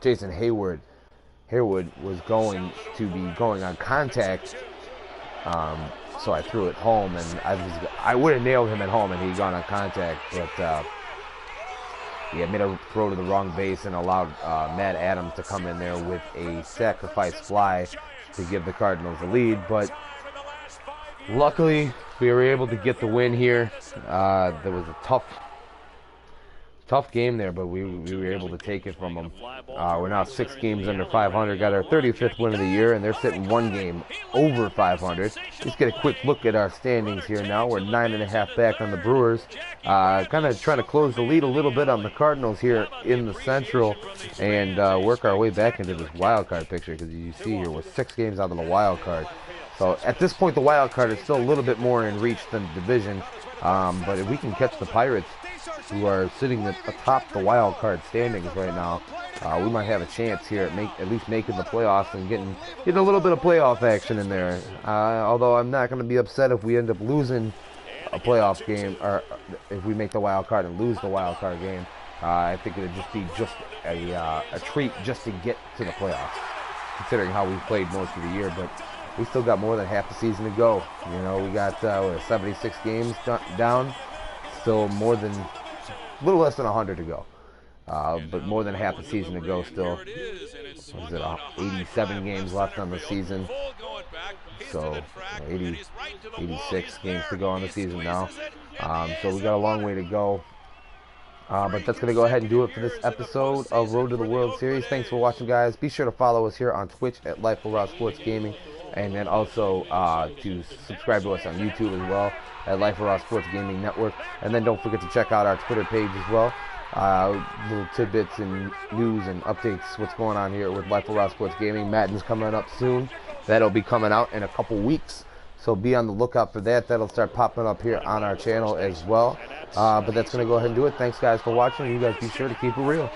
Jason Harewood was going to be going on contact, so I threw it home, and I would have nailed him at home and he'd gone on contact, but he made a throw to the wrong base and allowed Matt Adams to come in there with a sacrifice fly to give the Cardinals the lead. But luckily, we were able to get the win here. There was a tough game there, but we were able to take it from them. We're now 6 games under 500, got our 35th win of the year, and they're sitting 1 game over 500. Let's get a quick look at our standings here now. We're 9.5 back on the Brewers. Kind of trying to close the lead a little bit on the Cardinals here in the Central, and work our way back into this wild card picture, because you see here we're 6 games out of the wild card. So at this point, the wild card is still a little bit more in reach than the division, but if we can catch the Pirates, who are sitting atop the wild card standings right now, we might have a chance here at least making the playoffs and getting a little bit of playoff action in there. Although I'm not going to be upset if we end up losing a playoff game, or if we make the wild card and lose the wild card game. I think it would just be a treat just to get to the playoffs, considering how we've played most of the year. But we still got more than half the season to go. You know, we got 76 games down, still a little less than 100 to go, but more than half the season to go still. What is it, 87 games left on the season, so 86 games to go on the season now, so we got a long way to go, but that's going to go ahead and do it for this episode of Road to the World Series. Thanks for watching, guys. Be sure to follow us here on Twitch at Life of Raw Sports Gaming, and then also to subscribe to us on YouTube as well at Life of Raw Sports Gaming Network. And then don't forget to check out our Twitter page as well. Little tidbits and news and updates, what's going on here with Life of Raw Sports Gaming. Madden's coming up soon. That'll be coming out in a couple weeks, so be on the lookout for that. That'll start popping up here on our channel as well. But that's going to go ahead and do it. Thanks, guys, for watching. You guys be sure to keep it real.